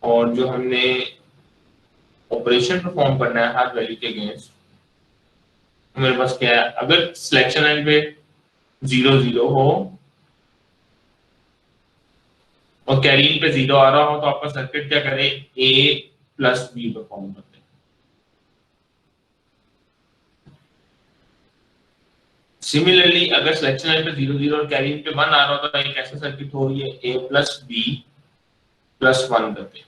और जो हमने ऑपरेशन परफॉर्म करना है हर वैल्यू के अगेंस्ट, मेरे पास क्या है, अगर सिलेक्शन लाइन पे 0 0 हो और कैरी पे 0 आ रहा हो तो आपका सर्किट क्या करे, A प्लस B परफॉर्म करते हैं। सिमिलरली अगर सिलेक्शन लाइन पे 0 0 और कैरी पे 1 आ रहा हो तो एक ऐसा सर्किट हो, ये A प्लस B प्लस 1 करते हैं।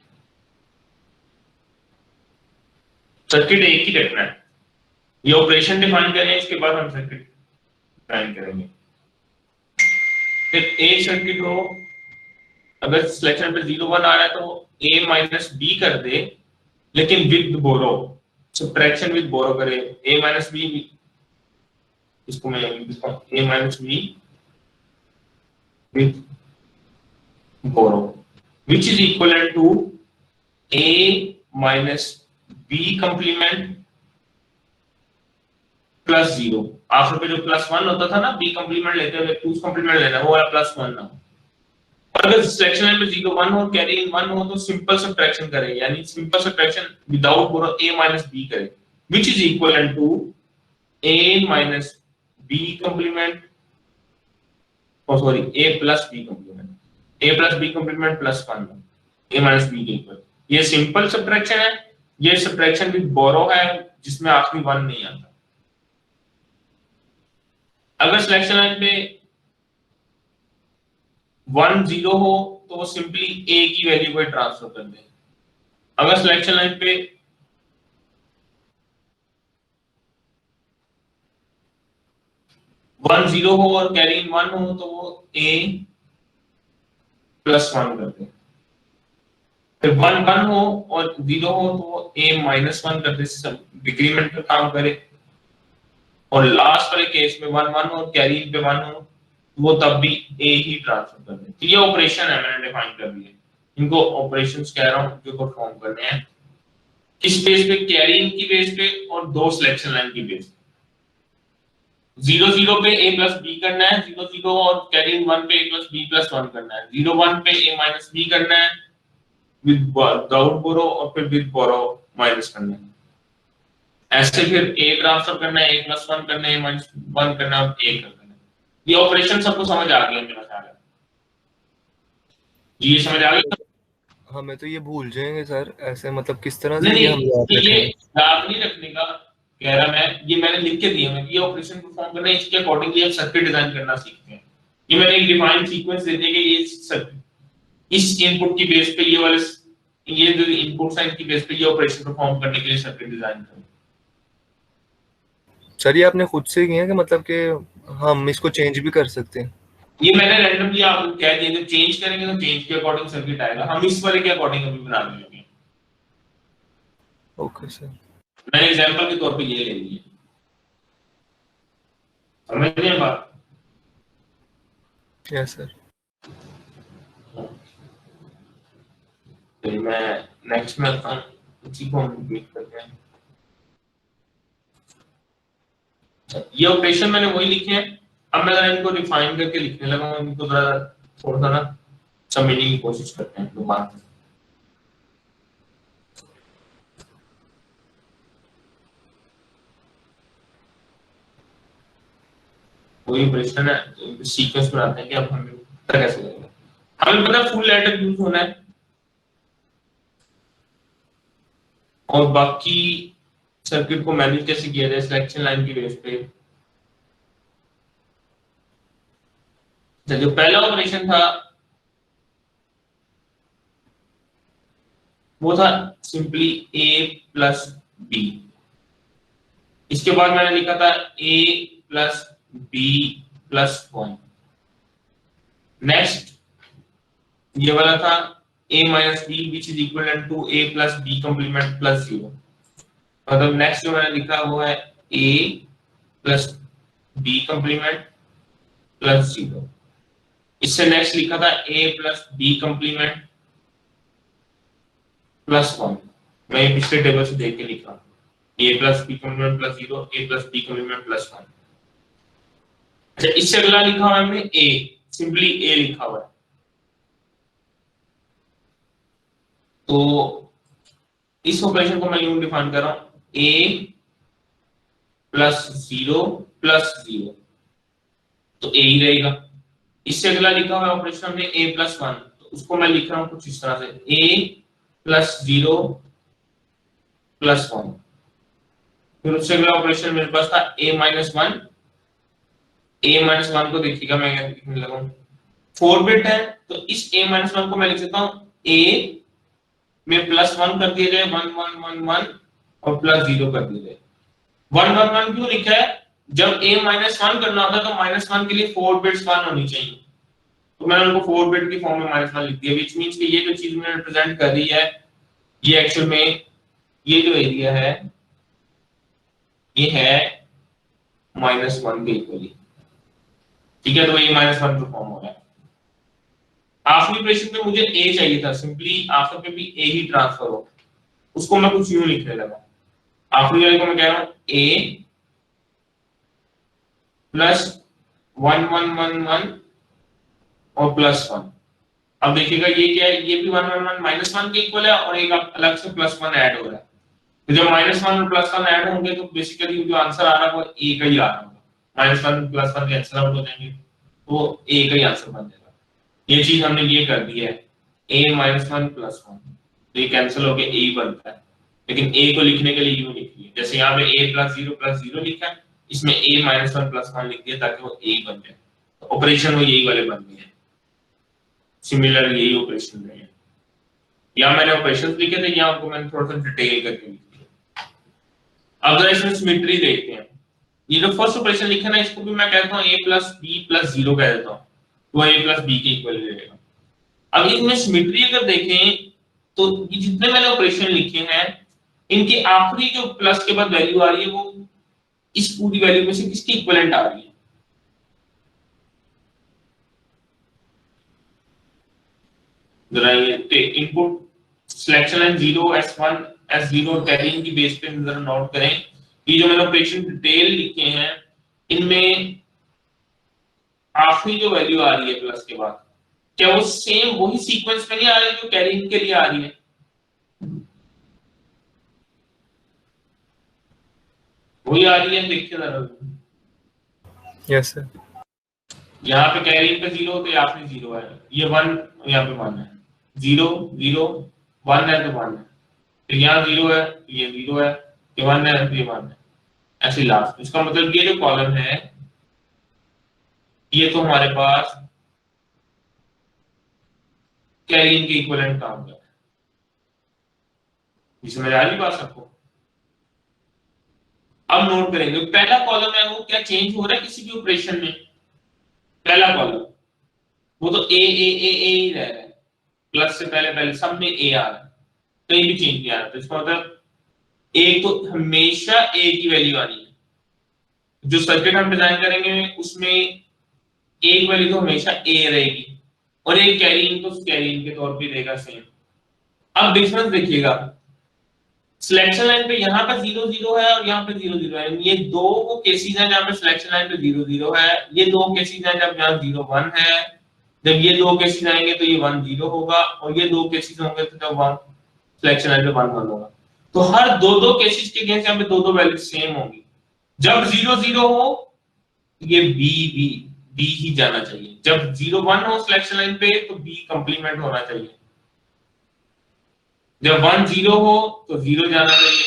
सर्किट एक ही रखना है, ये ऑपरेशन डिफाइन करें, इसके बाद हम सर्किट डिफाइन करेंगे। फिर एक सर्किट हो, अगर सिलेक्शन पे 0 1 आ रहा है तो A माइनस B कर दे, लेकिन with borrow, subtraction with borrow करे। A माइनस B, इसको मैं लिखता हूं A minus B with borrow which is equivalent to A minus B complement plus 0। After पे जो प्लस 1 होता था ना, B कंप्लीमेंट लेते हुए 2 कंप्लीमेंट लेना, वो वाला प्लस 1 ना। और अगर सिलेक्शन लाइन पे 0 1 हो, कैरी इन 1 हो, तो सिंपल सब्ट्रैक्शन करें, यानी simple subtraction without borrow A minus B करें, which is equivalent to A minus B complement, oh sorry, A plus B complement, A plus B complement plus 1 A minus B के इक्वल। ये सिंपल सब्ट्रैक्शन है, ये सब्ट्रैक्शन विद बोरो है जिसमें आखिरी 1 नहीं आता। अगर सिलेक्शन लाइन पे 1 0 हो तो वो सिंपली A की वैल्यू को ट्रांसफर कर दें। अगर सिलेक्शन लाइन पे 1 0 हो और कैरी इन 1 हो तो वो A प्लस 1 कर दें। फिर 1 1 हो और 0 हो तो वो A माइनस 1 कर दे, सब डिक्रीमेंट का काम करे। और लास्ट वाले केस में 1 1 और कैरी इन पे 1 हो, वो तब भी A ही ट्रांसफर कर दे। ये ऑपरेशन है, मैंने डिफाइन कर दिए। इनको ऑपरेशंस कह रहा हूं जो परफॉर्म करने हैं, किस बेस पे, कैरी इन की बेस पे और दो सिलेक्शन लाइन की बेस पे। 0 0 पे A प्लस B करना है, 0 0 और कैरी इन 1 पे A प्लस B प्लस 1 करना है, 0 1 पे A माइनस B करना है विदाउट बोरो, और फिर विद बोरो माइनस करना है। ऐसे फिर A ट्रांसफर करना है, A प्लस 1 करना है, माइनस 1 करना है, A करना है। ये ऑपरेशन सबको समझ आ गया मेरा ख्याल है। ये समझ आ गया? हमें तो ये भूल जाएंगे सर, ऐसे मतलब किस तरह से नहीं ये हम याद ये रखेंगे? याद नहीं रखने का, कह रहा मैं ये मैंने लिख के दिया मैं ये ऑपरेशन परफॉर्म करना है, इसके अकॉर्डिंगली आप सर्किट डिजाइन करना सीखते हैं। ये मैंने एक डिफाइंड सीक्वेंस दे दिया कि ये सर्किट इस इनपुट की बेस पे ये वाले ये जो इनपुट्स हैं इनकी बेस पे ये ऑपरेशन परफॉर्म करने के लिए सर्किट डिजाइन करें। सर ये आपने खुद से किया है कि मतलब कि हम इसको चेंज भी कर सकते हैं? ये मैंने रैंडमली आपको कह दिया जब चेंज करेंगे तो चेंज के अकॉर्डिंग सर्किट आएगा, हम इस वाले के अकॉर्डिंग अभी बना लेंगे। ओके सर, मैंने एग्जांपल के तौर पे ये ले लिया, समझ रहे बात? Yes sir. तो मैं नेक्स्ट में आता हूं, इसी को हम क्लिक करते हैं। ये ऑपरेशन मैंने वही लिखे हैं, अब मैं इनको डिफाइन करके लिखने लगा हूं, इनको थोड़ा सा ना समझने की कोशिश करते हैं दोबारा। वही ऑपरेशन है, सीक्वेंस बनाते हैं कि अब हमें पता कैसे लगेगा। हमें पता फुल एडर यूज होना है और बाकी सर्किट को मैनेज कैसे किया जाए सिलेक्शन लाइन की बेस पे। जो पहला ऑपरेशन था वो था सिंपली a प्लस बी, इसके बाद मैंने लिखा था a plus B plus 1। Next ये वाला था a minus B which is equal to a plus B complement plus 0। मतलब नेक्स्ट जो मैंने लिखा वो है a plus B complement plus 0। इससे नेक्स्ट लिखा था a plus B complement plus 1। मैं पिछले टेबल से देख के लिखा a plus B complement plus 0, a plus B complement plus 1। अच्छा इससे अगला लिखा हुआ हमने a, सिंपली a लिखा हुआ है। तो इस ऑपरेशन को मैं यूं डिफाइन कर रहा हूं a प्लस 0 प्लस 0, तो a ही रहेगा। इससे अगला लिखा हुआ ऑपरेशन हमने a प्लस 1, तो उसको मैं लिख रहा हूं कुछ इस तरह से a प्लस 0 प्लस 1। फिर उससे अगला ऑपरेशन मेरे पास था a माइनस 1। a माइनस 1 को देखिएगा मैं लिखने लगा हूं 4 बिट है, तो इस a माइनस 1 को मैं लिख सकता हूं a में प्लस 1 कर दिया जाए 1 1 1 1 और प्लस 0 कर दिया जाए। 1 1 1 क्यों लिखा है? जब a माइनस 1 करना होता है तो माइनस 1 के लिए 4 बिट्स 1 होनी चाहिए, तो मैंने उनको 4 बिट की फॉर्म में माइनस 1 लिख दिया, व्हिच मींस कि ये जो चीज मैंने रिप्रेजेंट कर रही है ये एक्चुअल में ये जो एरिया है ये है -1 के इक्वली, ठीक है। तो ये -1 परफॉर्म हो रहा है। आखिरी ऑपरेशन में मुझे a चाहिए था, सिंपली आखिर पे भी a ही ट्रांसफर हो, उसको मैं कुछ यूं लिखने लगा। आखिरी वाले को मैं कह रहा हूं a प्लस 1 1 1 1 और प्लस 1। अब देखिएगा ये क्या है, ये भी 1 1 1 -1 के इक्वल है और एक अलग से प्लस 1 ऐड हो रहा है। तो जब -1 और प्लस 1 ऐड होंगे तो बेसिकली जो आंसर आ रहा है वो a का ही आ रहा होगा। -1 प्लस 1 कैंसिल आउट हो जाएंगे तो a का ही आंसर बन जाएगा। ये चीज हमने ये कर दी है a -1 प्लस 1, तो ये कैंसिल होके a ही बनता है। लेकिन a को लिखने के लिए यूं लिख लिया, जैसे यहाँ पे a प्लस 0 लिखा है, इसमें a -1 प्लस 1 लिख दिया ताकि वो a ही बन जाए। तो ऑपरेशन वो यही वाले बन गए हैं, सिमिलर यही ऑपरेशन रहे हैं। यहाँ मैंने ऑपरेशंस लिखे थे, यहाँ आपको मैंने थोड़ा सा डिटेल करके लिख दिया। अब जरा इसमें सिमेट्री देखते हैं। ये जो फर्स्ट ऑपरेशन लिखा ना इसको भी मैं कहता हूँ a प्लस बी प्लस 0 कह देता हूँ, तो a प्लस बी के इक्वल रहेगा। अब इसमें सिमेट्री अगर देखें तो ये जितने मैंने ऑपरेशन लिखे हैं इनकी आखिरी जो प्लस के बाद वैल्यू आ रही है वो इस पूरी वैल्यू में से किसकी इक्विवेलेंट आ रही है? जरा ये input selection line 0 S1 S0 carry की बेस पे जरा नोट करें। ये जो मैंने ऑपरेशन डिटेल लिखे हैं इनमें आखिरी जो वैल्यू आ रही है प्लस के बाद क्या वो सेम वही सीक्वेंस में नहीं आ रही जो कैरी के लिए आ रही है? वही आ रही है, देखिए जरा। Yes sir. यहाँ पे कैरी पे 0 तो यहाँ पे 0 है, ये 1 यहाँ पे 1 है, 0 0 1 है तो 1 है, फिर यहाँ 0 है तो ये 0 है, ये 1 है तो ये 1 है। ऐसे लास्ट। इसका मतलब ये जो कॉलम है ये तो हमारे पास कैरियन के इक्विवेलेंट काम कर रहा है। समझ आ रही बात सबको? अब नोट करेंगे पहला कॉलम है वो क्या चेंज हो रहा है किसी भी ऑपरेशन में? पहला कॉलम वो तो ए ही रह रहा है, प्लस से पहले पहले सब में ए आ रहा है, कहीं भी चेंज नहीं आ रहा। तो इसका मतलब ए तो हमेशा ए की वैल्यू आनी है। जो सर्किट हम डिजाइन करेंगे उसमें एक वैल्यू तो हमेशा ए रहेगी और एक कैरियन तो कैरियन के तौर पे रहेगा सेम। अब डिफरेंस देखिएगा, सिलेक्शन लाइन पे यहाँ पे 0 0 है और यहाँ पे 0 0 है। ये दो वो केसेस हैं जहाँ पे सिलेक्शन लाइन पे 0 0 है, ये दो केसेस हैं जब यहाँ 0 1 है। जब ये दो केसेस आएंगे तो ये 1 0 होगा और ये दो केसेस होंगे तो जब 1 सिलेक्शन लाइन पे 1 1 होगा। तो हर दो केसेस के अगेंस्ट यहाँ पे दो वैल्यू सेम होंगी। जब 0 0 हो ये बी ही जाना चाहिए। जब 0 1 हो सिलेक्शन लाइन पे तो बी कंप्लीमेंट होना चाहिए। जब 1 0 हो तो 0 जाना चाहिए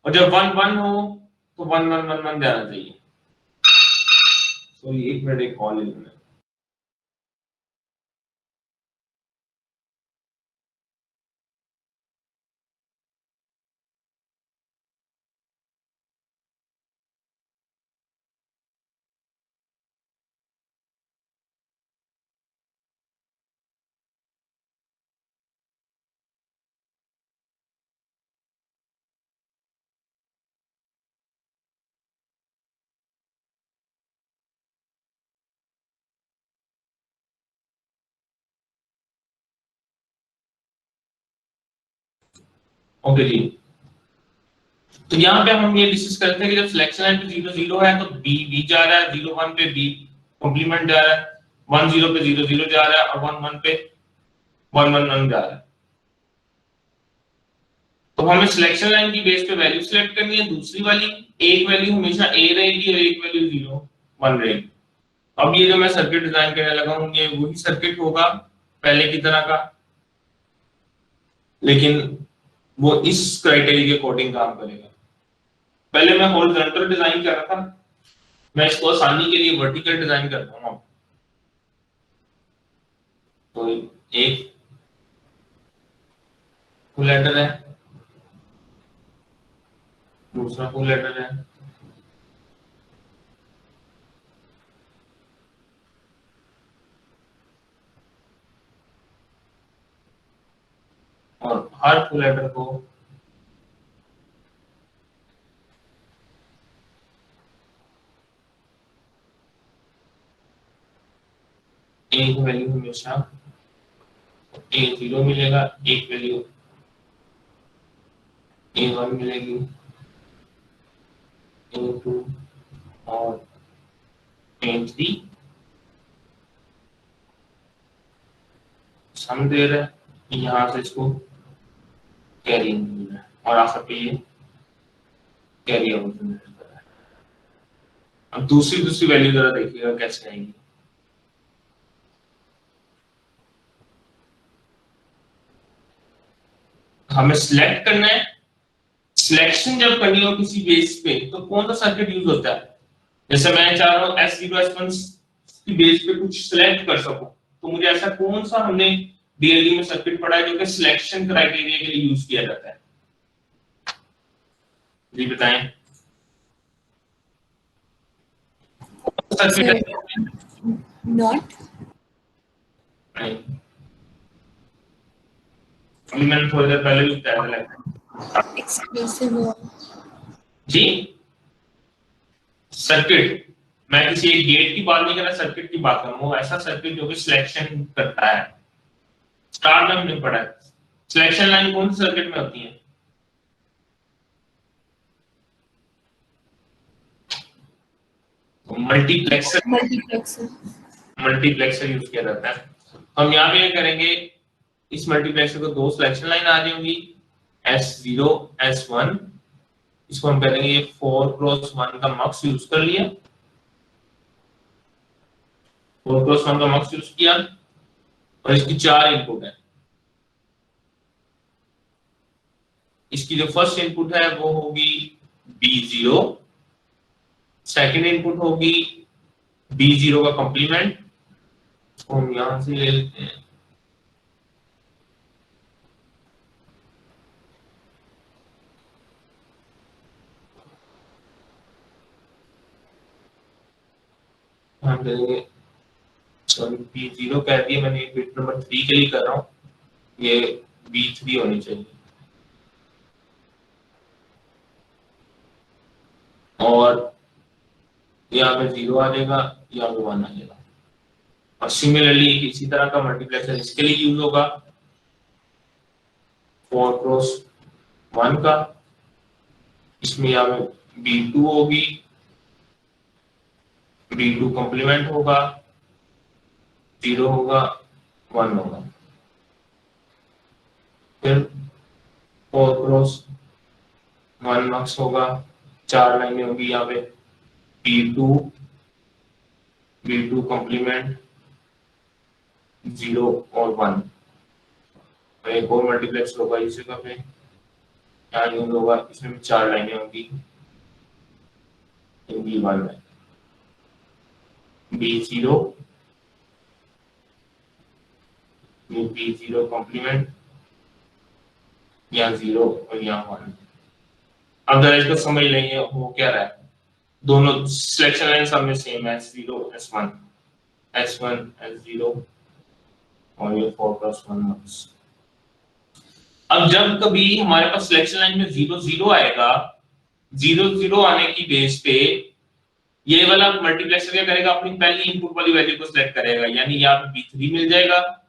और जब 1 1 हो तो 1 1 1 1 जाना चाहिए। सॉरी एक मिनट एक कॉल ले लूं। ओके जी, तो यहाँ पे हम ये डिस्कस करते हैं कि जब सिलेक्शन लाइन पे 0 0 है तो बी जा रहा है, 0 1 पे बी कॉम्प्लीमेंट जा रहा है, 1 0 पे 0 0 जा रहा है और 1 1 पे 1 1 1 जा रहा है। तो हमें सिलेक्शन लाइन की बेस पे वैल्यू सिलेक्ट करनी है। दूसरी वाली एक वैल्यू हमेशा ए रहेगी और एक वैल्यू 0 1 रहेगी। अब ये जो मैं सर्किट डिजाइन करने लगा हूँ ये वही सर्किट होगा पहले की तरह का, लेकिन वो इस क्राइटेरिया के अकॉर्डिंग काम करेगा। पहले मैं हॉरिजॉन्टल डिजाइन कर रहा था, मैं इसको आसानी के लिए वर्टिकल डिजाइन करता हूँ। तो एक फुल एडर है, दूसरा फुल एडर है, और हर फुल एडर को एक वैल्यू हमेशा A0 मिलेगा, एक वैल्यू A1 मिलेगी, A2 और A3 सम दे रहा है, यहाँ से इसको कैरी मिल रहा है और आखिर पे ये कैरी आउट जनरेट कर रहा है। अब दूसरी वैल्यू जरा देखिएगा कैसे आएगी। हमें सिलेक्ट करना है, सिलेक्शन जब करनी हो किसी बेस पे तो कौन सा सर्किट यूज होता है? जैसे मैं चाह रहा हूँ S0 S1 की बेस पे कुछ सिलेक्ट कर सकूं, तो मुझे ऐसा कौन सा हमने डीएलडी में सर्किट पढ़ा है जो कि सिलेक्शन क्राइटेरिया के लिए यूज किया जाता है? जी बताएं। नॉट मैंने थोड़ी देर पहले भी बताया था एक्सक्लूसिव जी। सर्किट, मैं किसी एक गेट की बात नहीं कर रहा, सर्किट की बात कर रहा हूँ। ऐसा सर्किट जो कि सिलेक्शन करता है। स्टार में हमने पढ़ा है सिलेक्शन लाइन कौन सी सर्किट में होती है? मल्टीप्लेक्सर यूज किया जाता है। हम यहाँ पे करेंगे, इस मल्टीप्लेक्सर को दो सिलेक्शन लाइन आ जाएंगी S0 S1, इसको हम करेंगे ये 4x1 का मक्स यूज कर लिया, 4x1 का मक्स यूज किया और इसकी 4 इनपुट है। इसकी जो फर्स्ट इनपुट है वो होगी B0 सेकंड इनपुट होगी B0 का कॉम्प्लीमेंट, तो हम यहां से ले लेते हैं हम लेंगे, सॉरी B0 कह दिया मैंने, बिट नंबर 3 के लिए कर रहा हूँ, ये B3 होनी चाहिए, और यहाँ पे 0 आ जाएगा, यहाँ पे 1 आ जाएगा। और सिमिलरली इसी तरह का मल्टीप्लेक्सर इसके लिए यूज होगा 4x1 का, इसमें यहाँ पे B2 होगी, B2 कॉम्प्लीमेंट होगा, 0 होगा, 1 होगा, फिर 4x1 मार्क्स होगा, 4 लाइनें होगी यहाँ पे B2 कॉम्प्लीमेंट, 0 और 1, एक और मल्टीप्लेक्स होगा इसी का पे क्या यूज होगा, इसमें भी 4 लाइनें होंगी, B1 में B0 कॉम्प्लीमेंट, यहाँ 0 और यहाँ 1। अब जरा इसको समझ लेंगे हो क्या रहा है, दोनों सिलेक्शन लाइन सब में सेम है, S0 S1 S1 S0 और ये 4x1 मार्क्स। अब जब कभी हमारे पास सिलेक्शन लाइन में 0 0 आएगा, 0 0 आने की बेस पे ये वाला मल्टीप्लेक्सर क्या करेगा, अपनी पहली इनपुट वाली वैल्यू को सिलेक्ट करेगा, यानी यहाँ पे B3 मिल जाएगा,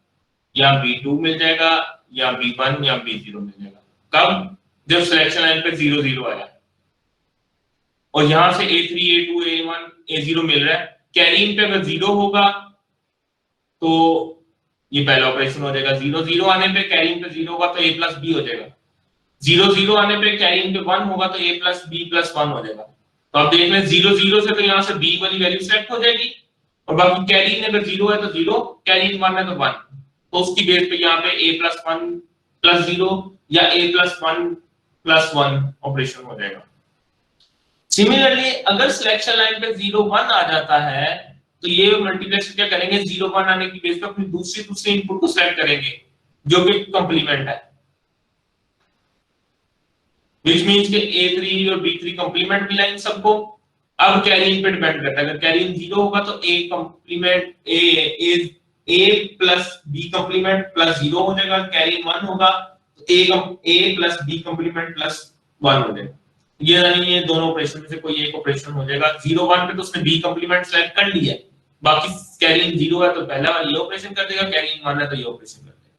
या B2 मिल जाएगा, या B1 या B0 मिल जाएगा। कब? जब सिलेक्शन लाइन पे 0 0 आया और यहां से A3 A2 A1 A0 मिल रहा है, कैरी इन पे अगर 0 होगा तो ये पहला ऑपरेशन हो जाएगा, 0 0 आने पे कैरी इन पे 0 होगा तो A प्लस B हो जाएगा, 0 0 आने पे कैरी इन पे 1 होगा तो A प्लस B प्लस 1 हो जाएगा। तो आप देख लें 0 0 से तो यहाँ से B वाली वैल्यू सेलेक्ट हो जाएगी, और बाकी कैरी इन अगर 0 है तो 0, कैरी इन 1 है तो 1, तो उसकी बेस पे यहाँ पे A प्लस 1 प्लस 0 या A प्लस 1 प्लस 1 ऑपरेशन हो जाएगा। सिमिलरली अगर सिलेक्शन लाइन पे 0 1 आ जाता है तो ये मल्टीप्लेक्सर क्या करेंगे, 0 1 आने की बेस पे अपनी दूसरी इनपुट को सिलेक्ट करेंगे जो कि कॉम्प्लीमेंट है, which means के A3 और B3 कॉम्प्लीमेंट मिला इन सबको। अब कैरी इन पे डिपेंड करता है, अगर कैरी इन 0 होगा तो A complement A plus B complement plus 0 हो जाएगा, कैरी इन 1 होगा तो A plus B complement plus 1 हो जाएगा। ये यानी ये दोनों ऑपरेशन में से कोई एक ऑपरेशन हो जाएगा। 0 1 पे तो उसने B कॉम्प्लीमेंट सेलेक्ट कर लिया, बाकी कैरी इन 0 है तो पहला वाला ये ऑपरेशन कर देगा, कैरी इन 1 है तो ये ऑपरेशन कर देगा।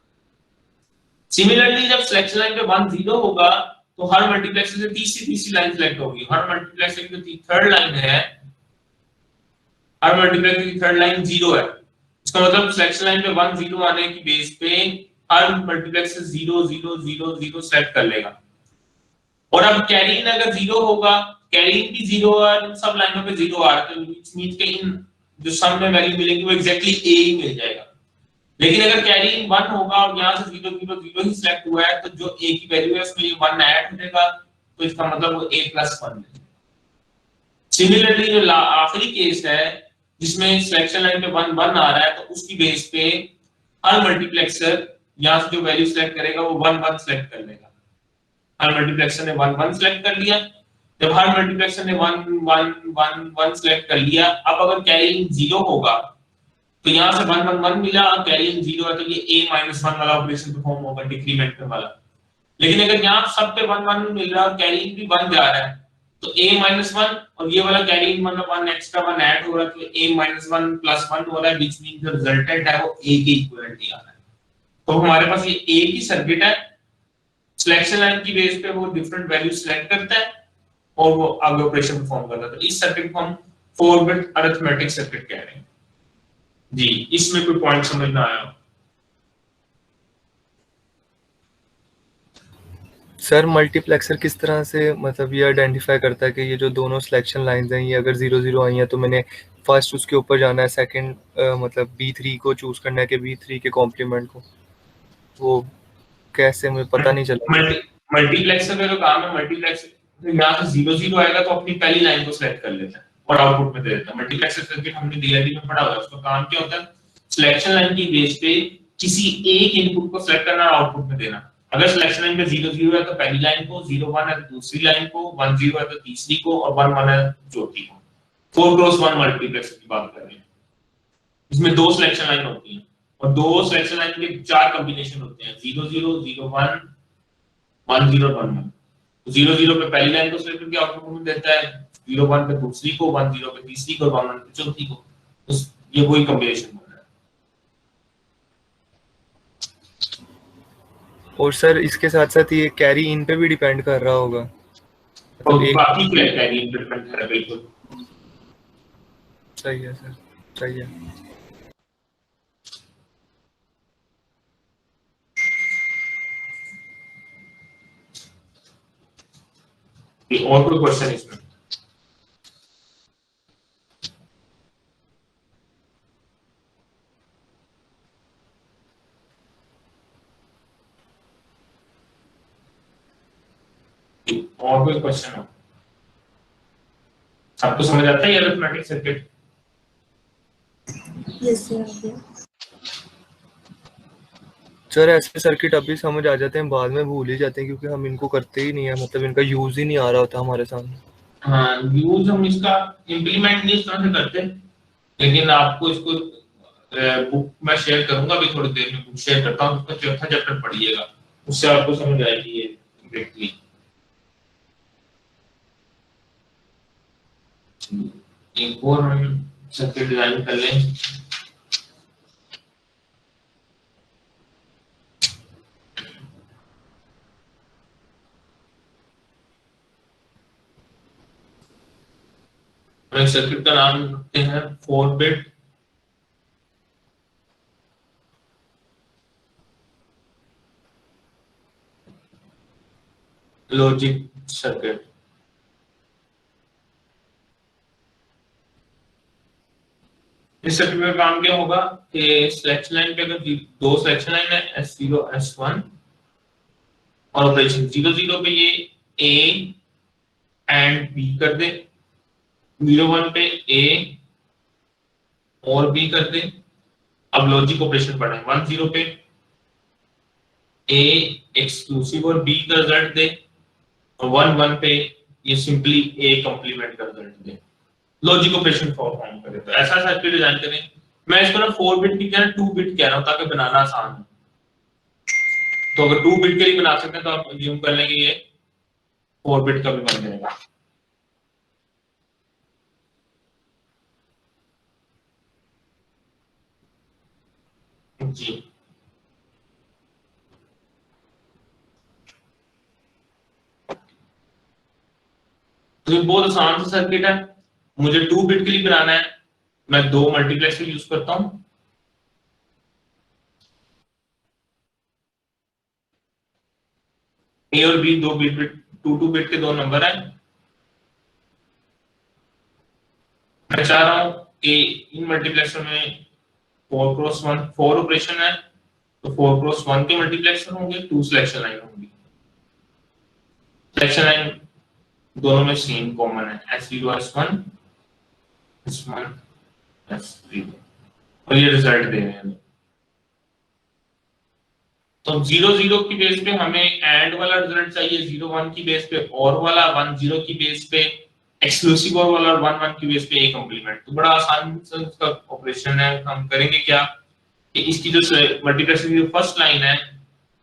सिमिलरली जब सिलेक्शन लाइन पे 1 0 होगा तो हर मल्टीप्लेक्सर से तीसरी लाइन सिलेक्ट होगी, हर मल्टीप्लेक्सर की थर्ड लाइन है, हर मल्टीप्लेक्सर की थर्ड लाइन 0 है, इसका मतलब सिलेक्शन लाइन पे 1 0 आने की बेस पे हर मल्टीप्लेक्सर 0 0 0 0 सेलेक्ट कर लेगा। और अब कैरी इन अगर 0 होगा, कैरी इन भी 0 और सब लाइनों पे 0 आ रहा है, तो व्हिच मींस के इन जो सम में वैल्यू मिलेगी वो एग्जैक्टली A ही मिल जाएगा। लेकिन अगर कैरी इन 1 होगा और यहां से 0 0 0 ही सिलेक्ट हुआ है तो जो A की वैल्यू है उसमें ये 1 ऐड हो जाएगा, तो इसका मतलब वो A प्लस 1 है। सिमिलरली जो आखिरी केस है जिसमें सिलेक्शन लाइन पे 1 1 आ रहा है तो उसकी बेस पे हर मल्टीप्लेक्सर यहां से जो वैल्यू सिलेक्ट करेगा वो 1 1 सिलेक्ट कर लेगा। हर मल्टीप्लेक्सर ने 1 1 सिलेक्ट कर लिया, जब हर मल्टीप्लेक्सर ने 1 1 1 1 सिलेक्ट कर लिया, अब अगर कैरी इन 0 होगा तो यहां से 1 1 1 मिला और कैरी इन 0 है तो ये A-1 वाला ऑपरेशन परफॉर्म होगा, डिक्रीमेंट वाला। लेकिन अगर यहां सब पे 1 1 मिल रहा है और कैरी इन भी 1 जा रहा है तो A-1 और ये वाला कैरी इन मतलब 1 एक्स्ट्रा 1 ऐड हो रहा है तो A-1 प्लस 1 हो रहा है, व्हिच मींस द रिजल्टेंट है वो A के इक्विवेलेंट आ रहा है। तो हमारे पास ये A की सर्किट है, सिलेक्शन लाइन की बेस पे वो डिफरेंट वैल्यू सिलेक्ट करता है और वो आगे ऑपरेशन परफॉर्म करता है। तो इस सर्किट को हम 4 बिट अरिथमेटिक सर्किट कह रहे हैं। जी, इसमें कोई पॉइंट समझ ना आया? सर मल्टीप्लेक्सर किस तरह से मतलब ये आइडेंटिफाई करता है कि ये जो दोनों सिलेक्शन लाइंस हैं ये अगर 0 0 आई हैं तो मैंने फर्स्ट उसके ऊपर जाना है, सेकंड मतलब B3 को चूज करना है कि B3 के कॉम्प्लीमेंट को, वो कैसे मुझे पता नहीं चला। मल्टीप्लेक्सर का जो काम है, मल्टीप्लेक्सर यहाँ से 0 0 आएगा तो अपनी पहली लाइन को सिलेक्ट कर लेता है, और आउटपुट में दे देता है। मल्टीप्लेक्सर सर्किट हमने डीआईडी में पढ़ा हुआ है, उसका काम क्या होता है, सिलेक्शन लाइन की बेस पे किसी एक इनपुट को सिलेक्ट करना और आउटपुट में देना। अगर सिलेक्शन लाइन पे 0 0 है तो पहली लाइन को, 0 1 है तो दूसरी लाइन को, 1 0 है तो तीसरी को, और 1 1 है चौथी को। 4 क्रॉस 1 मल्टीप्लेक्सर की बात कर रहे हैं। इसमें दो सिलेक्शन लाइन होती हैं और दो सिलेक्शन लाइन के चार कॉम्बिनेशन होते हैं, 0 0 0 1 1 0 1 1। 0 0 पे पहली लाइन को सिलेक्ट करके आउटपुट में देता है, 0 1 पे दूसरी को, 1 0 पे तीसरी को, 1 1 पे चौथी को। तो ये वही कॉम्बिनेशन बन रहा है। और सर इसके साथ साथ ये कैरी इन पे भी डिपेंड कर रहा होगा, और मतलब एक बाकी क्या है, कैरी इन पे डिपेंड कर रहा है, बिल्कुल सही है सर, सही है। और कोई क्वेश्चन इसमें? और कोई क्वेश्चन हो? सबको समझ आता है ये arithmetic circuit? Yes sir. Sir ऐसे सर्किट अभी समझ आ जाते हैं, बाद में भूल ही जाते हैं क्योंकि हम इनको करते ही नहीं है, मतलब इनका यूज ही नहीं आ रहा होता हमारे सामने। हाँ, यूज हम इसका इम्प्लीमेंट नहीं इस तरह से करते, लेकिन आपको इसको बुक मैं शेयर करूंगा अभी थोड़ी देर में, बुक शेयर करता हूँ, उसका चौथा चैप्टर पढ़िएगा, उससे आपको समझ आएगी ये डायरेक्टली। एक और हम सर्किट डिजाइन कर लें। सर्किट का नाम रखते हैं 4 बिट लॉजिक सर्किट। इस सर्किट में काम क्या होगा कि सिलेक्शन लाइन पे अगर दो सिलेक्शन लाइन है S0 S1 और ऑपरेशन 0 0 पे ये A एंड B कर दे, 0 1 पे A और B कर दे। अब लॉजिक ऑपरेशन पढ़े, 1 0 पे A एक्सक्लूसिव और B का रिजल्ट दे, और 1 1 पे ये सिंपली A कंप्लीमेंट का रिजल्ट दे, लॉजिक ऑपरेशन परफॉर्म करे। तो ऐसा सर्किट डिजाइन करें। मैं इसको ना 4 बिट की क्या 2 बिट कह रहा हूं ताकि बनाना आसान हो। तो अगर 2 बिट के लिए बना सकते हैं तो आप अज्यूम कर लेंगे ये 4 बिट का भी बन जाएगा। जी तो ये बहुत आसान सा सर्किट है। मुझे 2 बिट के लिए बनाना है, मैं दो मल्टीप्लेक्स यूज करता हूं। ए और बी दो बिट 2 बिट के दो नंबर है। मैं चाह रहा हूं कि इन मल्टीप्लेक्सर में 4 क्रॉस 1 4 ऑपरेशन है, तो 4 क्रॉस 1 के मल्टीप्लेक्सर होंगे, 2 सिलेक्शन लाइन होंगी। सिलेक्शन लाइन दोनों में सेम कॉमन है, S0 S1 S1 S0, और ये रिजल्ट दे रहे हैं। तो 0 0 की बेस पे हमें एंड वाला रिजल्ट चाहिए, 0 1 की बेस पे और वाला, 1 0 की बेस पे एक्सक्लूसिव और वाला, और 1 1 की बेस पे ए कंप्लीमेंट। तो बड़ा आसान सा इसका ऑपरेशन है। हम करेंगे क्या कि इसकी जो मल्टीप्लेक्सर की जो फर्स्ट लाइन है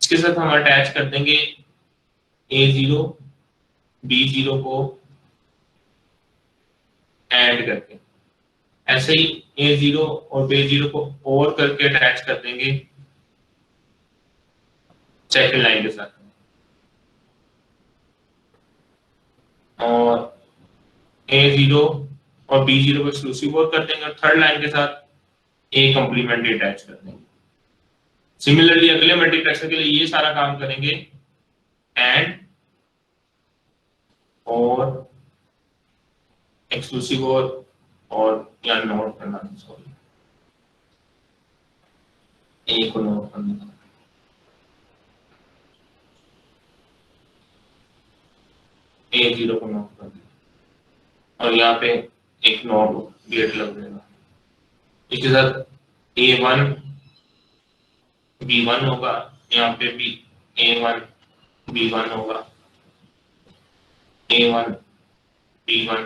इसके साथ हम अटैच कर देंगे A0 B0 को ऐड करके, ऐसे ही A0 और B0 को और करके अटैच कर देंगे सेकंड लाइन के साथ, और A0 और B0 को एक्सक्लूसिव और कर देंगे, और थर्ड लाइन के साथ A कंप्लीमेंट अटैच कर देंगे। सिमिलरली अगले मल्टीप्लेक्सर के लिए ये सारा काम करेंगे, एंड और एक्सक्लूसिव और या नोट करना, सॉरी ए को नोट करना, A0 को नोट कर दिया, और यहाँ पे एक नॉट गेट लग जाएगा, इसके साथ A1 B1 होगा, यहाँ पे भी A1 B1 होगा, A1 B1,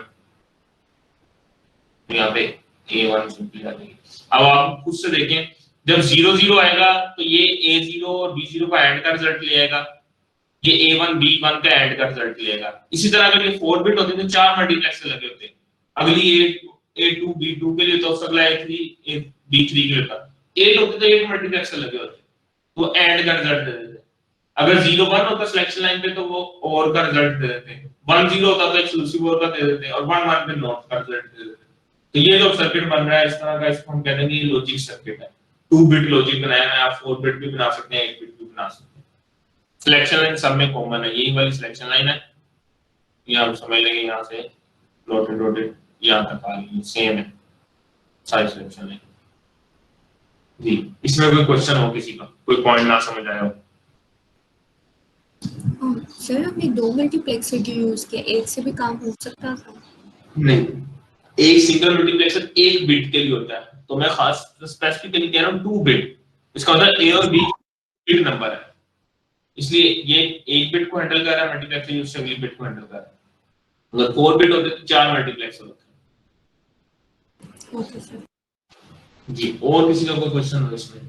यहाँ पे A1 सिंपली आ जाएगी। अब आप खुद से देखें, जब 0 0 आएगा तो ये A0 और B0 का एंड का रिजल्ट ले आएगा, ये A1 B1 का एंड का रिजल्ट ले आएगा। इसी तरह अगर ये 4 बिट होते तो 4 मल्टीप्लेक्सर लगे होते, अगली A2 B2 के लिए तो अगला A3 B3 के लिए था, 8 होते तो 8 मल्टीप्लेक्सर लगे होते, वो एंड का रिजल्ट दे देते। अगर 0 1 होता सिलेक्शन लाइन पे तो वो और का रिजल्ट दे देते, 1 0 होता तो एक्सक्लूसिव और का दे देते, और 1 1 पे नॉट का रिजल्ट दे देते। तो ये जो सर्किट बन रहा है इस तरह का, इसको हम कहते हैं कि लॉजिक सर्किट है। 2 बिट लॉजिक बनाया है, आप 4 बिट भी बना सकते हैं, 8 बिट भी बना सकते हैं। सिलेक्शन लाइन सब में कॉमन है, यही वाली सिलेक्शन लाइन है, ये आप समझ लेंगे, यहाँ से डॉटेड डॉटेड यहाँ तक आ रही है, सेम है सारी सिलेक्शन लाइन जी। इसमें कोई क्वेश्चन हो किसी का, कोई पॉइंट ना समझ आया हो? सर हमने 2 मल्टीप्लेक्सर क्यों यूज किया, एक से भी काम हो सकता था? नहीं, एक सिंगल मल्टीप्लेक्सर 1 बिट के लिए होता है, तो मैं खास स्पेसिफिकली कह रहा हूं 2 बिट, इसका मतलब A और B बिट नंबर है, इसलिए ये 1 बिट को हैंडल कर रहा है मल्टीप्लेक्सर, उससे अगली बिट को हैंडल कर रहा है। अगर 4 बिट होते तो 4 मल्टीप्लेक्सर होते। ओके सर जी, और किसी का कोई क्वेश्चन हो इसमें?